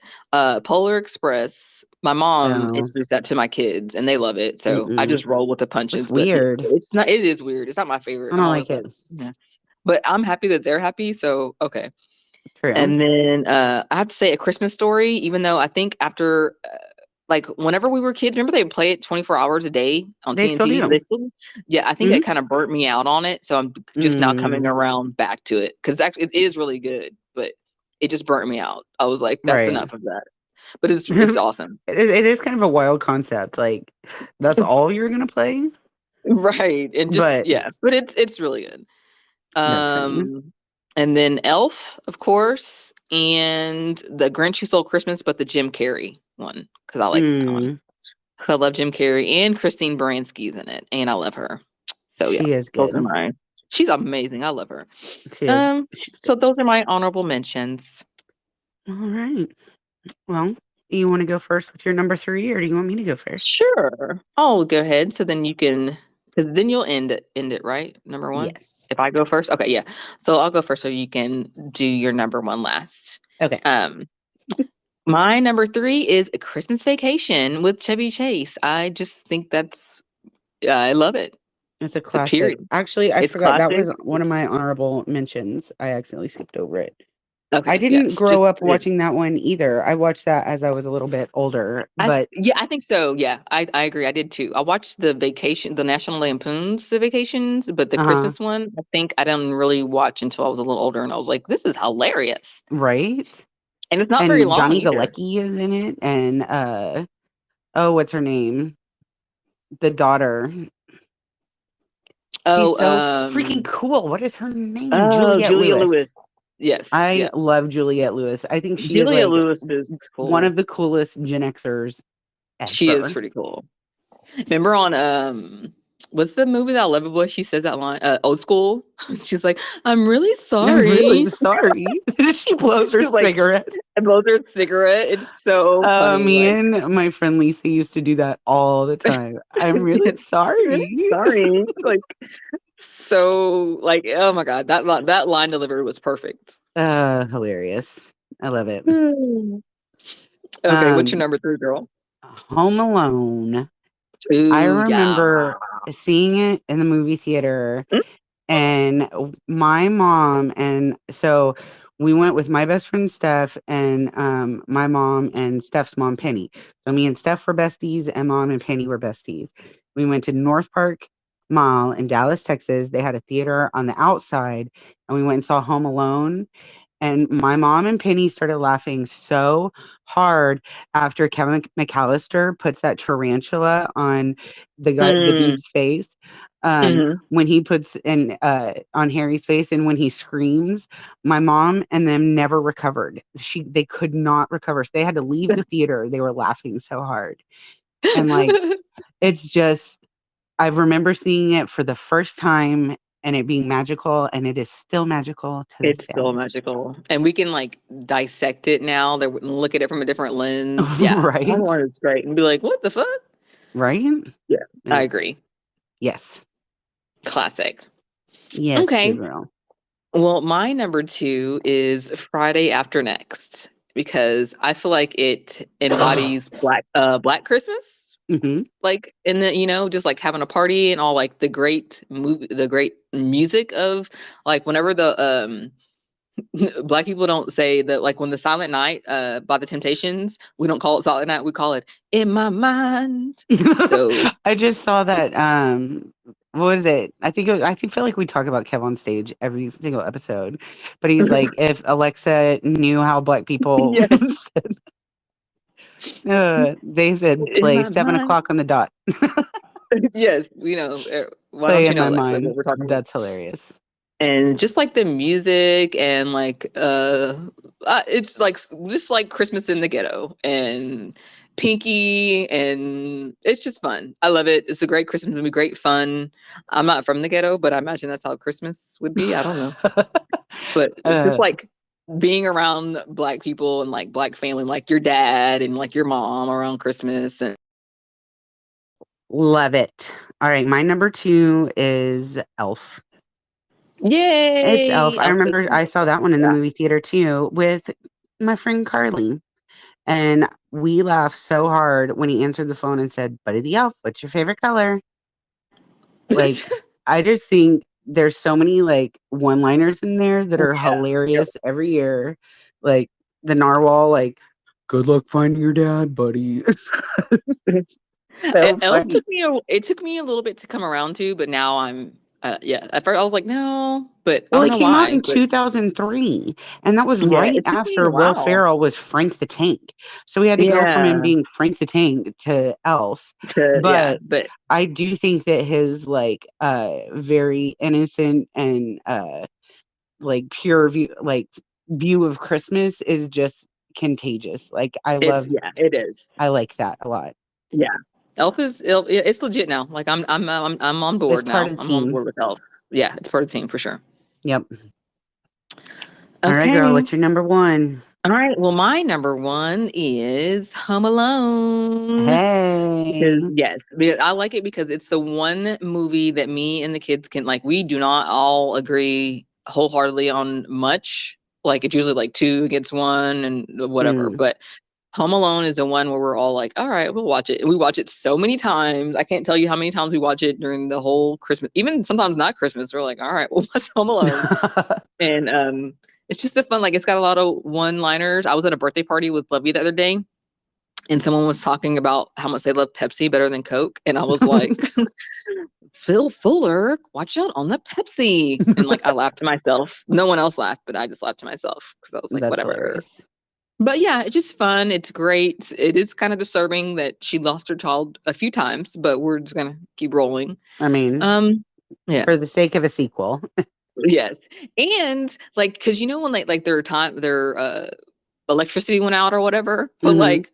Polar Express. My mom Oh, introduced that to my kids, and they love it. So I mm-mm. just roll with the punches. That's But yeah, weird. it's not. It is weird. It's not my favorite. I I'm don't always like like, it. yeah. But I'm happy that they're happy. So okay. True. And then I have to say, A Christmas Story. Even though I think after like whenever we were kids, remember they would play it 24 hours a day on They still TNT? do. They still, yeah, I think Mm-hmm. it kind of burnt me out on it. So I'm just now coming Mm, around back to it because actually it is really good, but it just burnt me out. I was like, that's right. enough of that. But it's awesome. It is kind of a wild concept. Like that's all you're gonna play, Right. And just but yeah, but it's really good. that's funny. And then Elf, of course, and The Grinch Who Stole Christmas, but the Jim Carrey one because I like that one. Mm, 'Cause I love Jim Carrey and Christine Baranski's in it, and I love her. So yeah, she is those are good. mine. She's amazing. I love her. She is. Um, She's good. so those are my honorable mentions. All right. Well, you want to go first with your number 3, or do you want me to go first? Sure. I'll go ahead. So then you can Because then you'll end it, right? Number one. Yes. If I go first, okay, yeah. So I'll go first, so you can do your number one last. Okay. Um, my number three is A Christmas Vacation with Chevy Chase. I just think I love it. It's a The classic. period. Actually, I It's forgot that classic. was one of my honorable mentions. I accidentally skipped over it. I Okay, didn't yes, just grow up watching that one either. I watched that as I was a little bit older, but I think so. Yeah, I agree. I did too. I watched the National Lampoon's The Vacations, but the uh-huh, Christmas one, I think I didn't really watch until I was a little older, and I was like, this is hilarious, right? and it's not very And long Johnny either. Galecki is in it, and oh, what's her name? The daughter. She's Oh, so freaking cool. What is her name? oh, Juliette Julia Lewis. Lewis. Yes, I yeah, love Juliette Lewis. I think she is Julia like Lewis is one cool. of the coolest Gen Xers She is ever. pretty cool. Remember on what's the movie that I love it was she says that line, Old School? She's like, I'm really I'm really sorry. sorry. She blows her She's like, cigarette. and blows her cigarette. It's so funny. Me Like, and my friend Lisa used to do that all the time. I'm really really sorry. sorry. Like, so like, oh my god, that line delivery was perfect. Hilarious. I love it. Okay, what's your Um, number three, girl? Home Alone. I Ooh, yeah. remember seeing it in the movie theater, and my mom, and so we went with my best friend Steph and my mom and Steph's mom Penny. So me and Steph were besties, and mom and Penny were besties. We went to North Park Mall in Dallas, Texas. They had a theater on the outside, and we went and saw Home Alone. And my mom and Penny started laughing so hard after Kevin McAllister puts that tarantula on the Mm, dude's face. hmm When he puts in on Harry's face, and when he screams, my mom and them never recovered. They could not recover. So they had to leave the theater. They were laughing so hard. And like it's just I remember seeing it for the first time and it being magical, and it is still magical to this It's so day. magical, and we can like dissect it now. That look at it from a different lens. Yeah, Right? Home is great, and be like, "What the fuck?" Right? Yeah, I Like, agree. yes. Classic. Yes, good Okay, girl. well, my number two is Friday After Next because I feel like it embodies Black Christmas. Hmm. Like in the just like having a party and all like the great music of like whenever the Black people don't say that like when the Silent Night by the Temptations, we don't call it Silent Night, we call it In My Mind. So I just saw that what was it? I think feel like we talk about Kev on stage every single episode. But he's like, if Alexa knew how black people yes, they said in play my seven mind. o'clock on the dot. Yes, why Play don't you in know, my Alexa, what mind. we're talking about? That's hilarious. And just like the music and like it's like just like Christmas in the Ghetto and Pinky, and it's just fun. I love it. It's a great Christmas movie, great fun. I'm not from the ghetto, but I imagine that's how Christmas would be. I don't know. But it's just uh, like being around Black people and like Black family, like your dad and like your mom around Christmas. And Love it. All right, my number two is Elf. It's Elf. yay, I Elf is remember I saw that one in the yeah. movie theater too with my friend Carly. And we laughed so hard when he answered the phone and said, Buddy the Elf, what's your favorite color? Like, I just think there's so many like one liners in there that are Yeah. Yep. hilarious every year. Like the narwhal, like, good luck finding your dad, buddy. So Elf funny. took me a little bit to come around to, but now I'm yeah. At first I was like, no, but I Well, don't it know came out why. in But 2003, and that was yeah, right it took me a after Will while. Ferrell was Frank the Tank. So we had to go from him Yeah, being Frank the Tank to Elf. yeah, But but I do think that his like very innocent and like pure view of Christmas is just contagious. Like it is. I like that a lot. Yeah, it's legit now. Like I'm on It's board part now. of the I'm on team. board with Elf. Yeah, it's part of the team for sure. Yep. All right, girl, Okay, what's your number one? All right. Well, my number one is Home Alone. Hey. Because I like it because it's the one movie that me and the kids can like. We do not all agree wholeheartedly on much. Like it's usually like two against one and whatever. Mm. But Home Alone is the one where we're all like, all right, we'll watch it. And we watch it so many times. I can't tell you how many times we watch it during the whole Christmas, even sometimes not Christmas. We're like, all right, we'll watch Home Alone. And it's just a fun, like it's got a lot of one-liners. I was at a birthday party with Lovey the other day, and someone was talking about how much they love Pepsi better than Coke. And I was like, Phil Fuller, watch out on the Pepsi. And like I laughed to myself. No one else laughed, but I just laughed to myself because I was like, That's whatever. hilarious. But yeah, it's just fun. It's great. It is kind of disturbing that she lost her child a few times, but we're just gonna keep rolling. I mean, Yeah. for the sake of a sequel. Yes. And like, cause you know when like their electricity went out or whatever, but Mm-hmm. like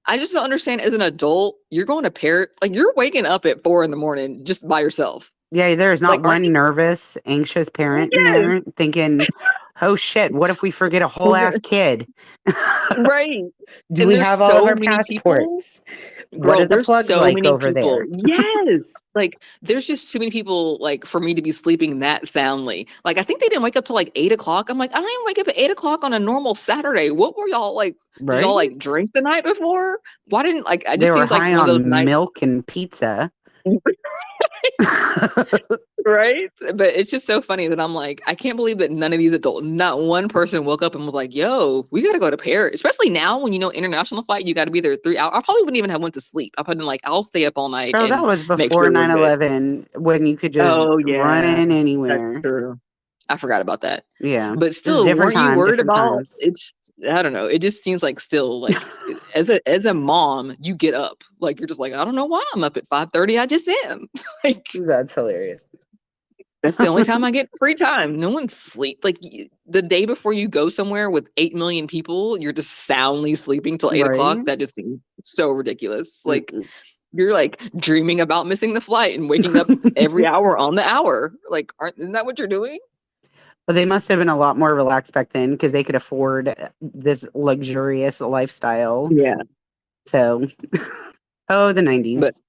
I just don't understand as an adult, you're going to parent, like you're waking up at 4 a.m. just by yourself. Yeah, there's not Like, aren't one you? nervous, anxious parent in Yes. there thinking, oh shit, what if we forget a whole ass kid? Right. Do And we there's have all of so our many people. passports? What are Girl, the there's plugs so like many over people. there? Yes. Like, there's just too many people, like, for me to be sleeping that soundly. Like, I think they didn't wake up till like 8 o'clock. I'm like, I didn't wake up at 8 o'clock on a normal Saturday. What were y'all like? Did y'all like Right? drink the night before? Why didn't like I They just were seems like high one of those on nights. milk and pizza. Right? But it's just so funny that I'm like, I can't believe that none of these adults, not one person woke up and was like, yo, we gotta go to Paris. Especially now when you know international flight, you gotta be there 3 hours. I probably wouldn't even have went to sleep. I probably been like, I'll stay up all night Girl, that and was make before sure we're good. 9/11 when you could just Oh run yeah, in that's anywhere. true. I forgot about that. Yeah. But Just still, different weren't you time, worried different about times. it's I don't know. It just seems like still like as a mom, you get up. Like you're just like, I don't know why I'm up at 5:30. I just am. Like That's hilarious. that's the only time I get free time. No one's sleep. Like the day before you go somewhere with 8 million people, you're just soundly sleeping till 8 o'clock. Right? That just seems so ridiculous. Like Mm-mm. you're like dreaming about missing the flight and waking up every hour on the hour. Like, isn't that what you're doing? But they must have been a lot more relaxed back then because they could afford this luxurious lifestyle. Yeah. So, oh, the But 90s.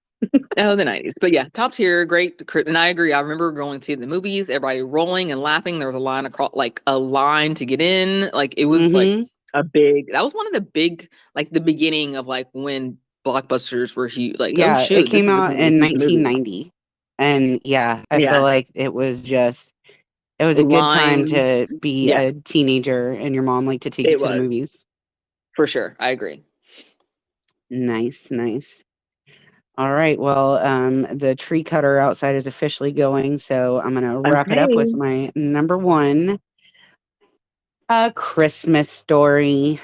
oh, the 90s. But yeah, top tier, great. And I agree. I remember going to see the movies, everybody rolling and laughing. There was a line across, like a line to get in. Like it was like Mm-hmm. that was one of the big, like the beginning of like when blockbusters were huge. Like, oh Yeah, it shoot, came this out is a in huge movie. 1990. And yeah, I feel Yeah. like it was a good time Lines. to be Yeah, a teenager and your mom liked to take you it to the was movies. for sure. I agree. Nice, nice. All right. Well, the tree cutter outside is officially going, so I'm gonna wrap it up with Okay. my number one, A Christmas Story.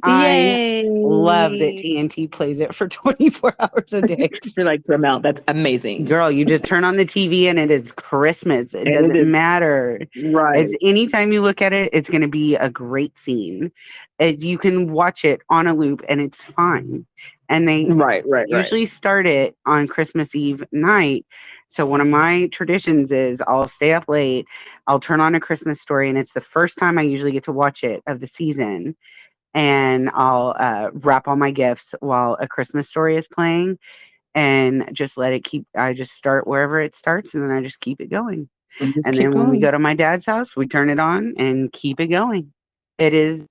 I love that Yay. TNT plays it for 24 hours a day. You're like, Ramelle, that's amazing. Girl, you just turn on the TV and it is Christmas. It And it doesn't is matter. right. As anytime you look at it, it's going to be a great scene. You can watch it on a loop and it's fine. And they Right, right, right. usually start it on Christmas Eve night. So one of my traditions is I'll stay up late, I'll turn on A Christmas Story, and it's the first time I usually get to watch it of the season. And I'll wrap all my gifts while A Christmas Story is playing and just let it keep. I just start wherever it starts and then I just keep it going. And just And keep then when we going. go to my dad's house, we turn it on and keep it going. It is,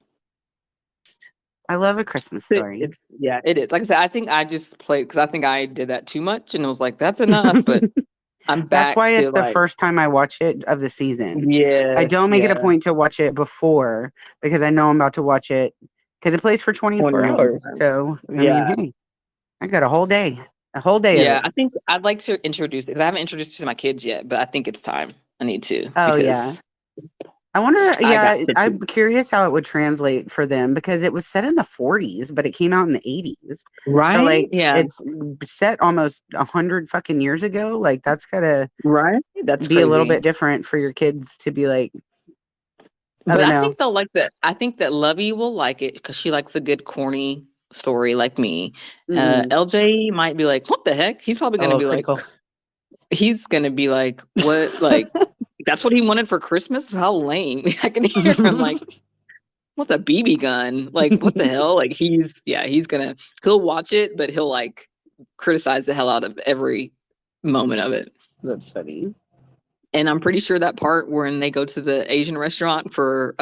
I love A Christmas Story. It's yeah, it is. Like I said, I think I just played because I think I did that too much, and it was like that's enough. But I'm That's back why to it's the like first time I watch it of the season. I yes, don't make it a yeah, point to watch it before because I know I'm about to watch it because it plays for 24 21 hours. times. So, I mean, Yeah, hey, I got a whole day of yeah. it. I think I'd like to introduce it because I haven't introduced it to my kids yet, but I think it's time. I need to Oh, yeah. because I wonder, I got yeah, the I'm treats. curious how it would translate for them because it was set in the 40s, but it came out in the 80s. So, Right? like, Yeah. it's set almost 100 fucking years ago. Like, that's gotta Right? That's be a little crazy. bit different for your kids to be like, I But don't I know. think they'll like that. I think that Lovey will like it because she likes a good corny story like me. Mm-mm. LJ might be like, "What the heck?" A little critical. He's gonna be like, "What? Like that's what he wanted for Christmas? How lame!" I can hear him like, what's a BB gun? Like, what the hell? Like, he'll watch it, but he'll like criticize the hell out of every moment of it. That's funny. And I'm pretty sure that part when they go to the Asian restaurant for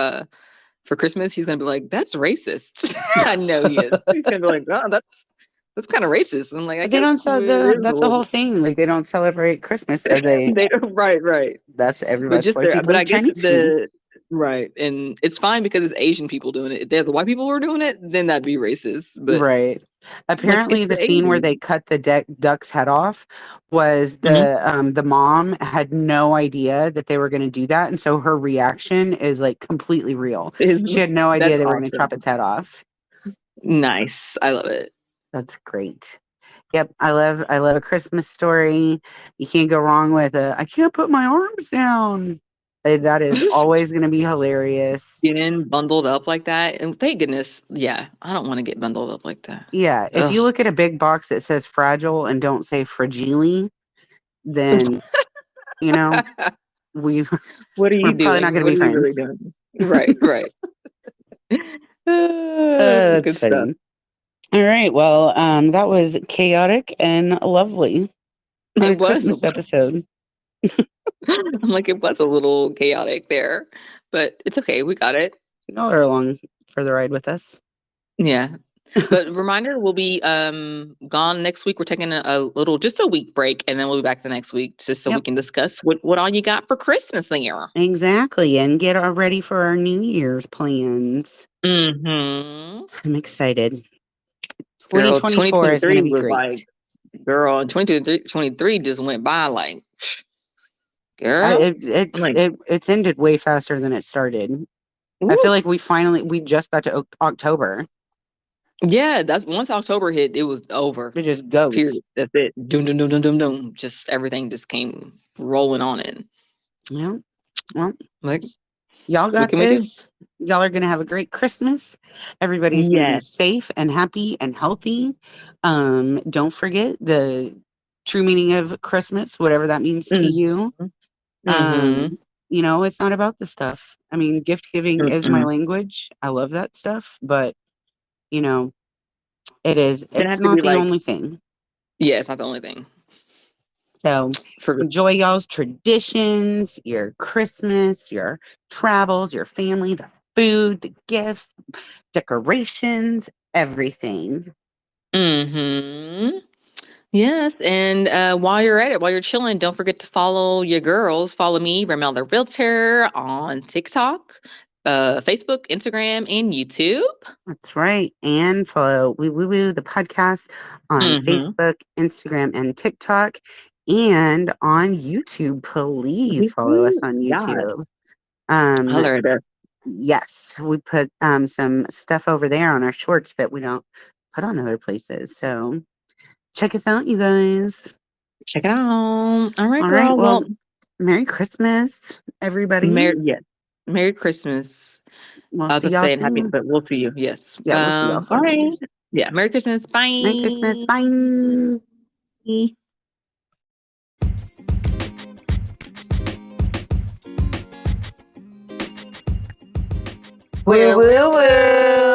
Christmas, he's gonna be like, "That's racist." I know he is. He's gonna be like, "Oh, that's kind of racist." I'm like, I But they guess don't it is a that's the little whole thing. Like they don't celebrate Christmas. Or bit. They don't, right. That's But everybody's just white there. people But I eat guess Chinese food. right, and it's fine because it's Asian people doing it. If they're the white people who are doing it, then that'd be racist. But Right. like, Apparently, it's the the scene where they Asians. cut the duck's head off was Mhm. the mom had no idea that they were going to do that, and so her reaction is like completely real. She had no idea That's they were going to chop awesome. its head off. Nice. I love it. That's great. Yep, I love a Christmas story. You can't go wrong with I can't put my arms down. That is always going to be hilarious. Getting bundled up like that, and thank goodness, yeah, I don't want to get bundled up like that. Yeah, if you Ugh. look at a big box that says fragile and don't say fragile, then you know we What are we're you probably not doing? going to What be are you really friends. doing? Right. That's Good stuff. funny. All right, well, that was chaotic and lovely. Our It was. Christmas episode. I'm like, it was a little chaotic there, but it's okay. We got it. Y'all are along for the ride with us. Yeah. But reminder, we'll be gone next week. We're taking a little, just a week break, and then we'll be back the next week just so we Yep, can discuss what all you got for Christmas there. exactly, and get ready for our New Year's plans. Mm-hmm. I'm excited. Girl, 2024 is going to 2023 be was great. like, girl, 2023 just went by like, girl. I'm like, It's ended way faster than it started. I feel ooh. like we just got to October. Yeah, that's once October hit, it was over. It just goes. Period. That's it. Doom, doom, doom, doom, doom, doom. Just everything just came rolling on in. Yeah. Well, Like, y'all what got can we do? this. Y'all are gonna have a great Christmas. Everybody's gonna be Yes. safe and happy and healthy. Don't forget the true meaning of Christmas, whatever that means to Mm-hmm. you. Mm-hmm. It's not about the stuff. I mean, gift giving is my Mm-mm. language. I love that stuff, but you know, Didn't it's have to not be the like, only thing. yeah, it's not the only thing. So For enjoy y'all's traditions, your Christmas, your travels, your family, the food, the gifts, decorations, everything. mm-hmm. Yes, and while you're at it, while you're chilling, don't forget to follow your girls. Follow me, Ramelle the Realtor, on TikTok, Facebook, Instagram, and YouTube. That's right. And follow Woo Woo Woo, the podcast on Mm-hmm. Facebook, Instagram, and TikTok, and on YouTube. Please follow us on YouTube. Yes. Um, Holler at us. yes, we put some stuff over there on our shorts that we don't put on other places. So check us out, you guys. Check it out. All right, All right. girl. Well, Well, Merry Christmas, everybody. Yes. Merry Christmas. We'll I was see just y'all saying happy, soon. but we'll see you. Yes. Yeah, we'll see y'all All soon. right. Yeah. Merry Christmas. Merry Christmas. Bye. Bye. Woo woo woo.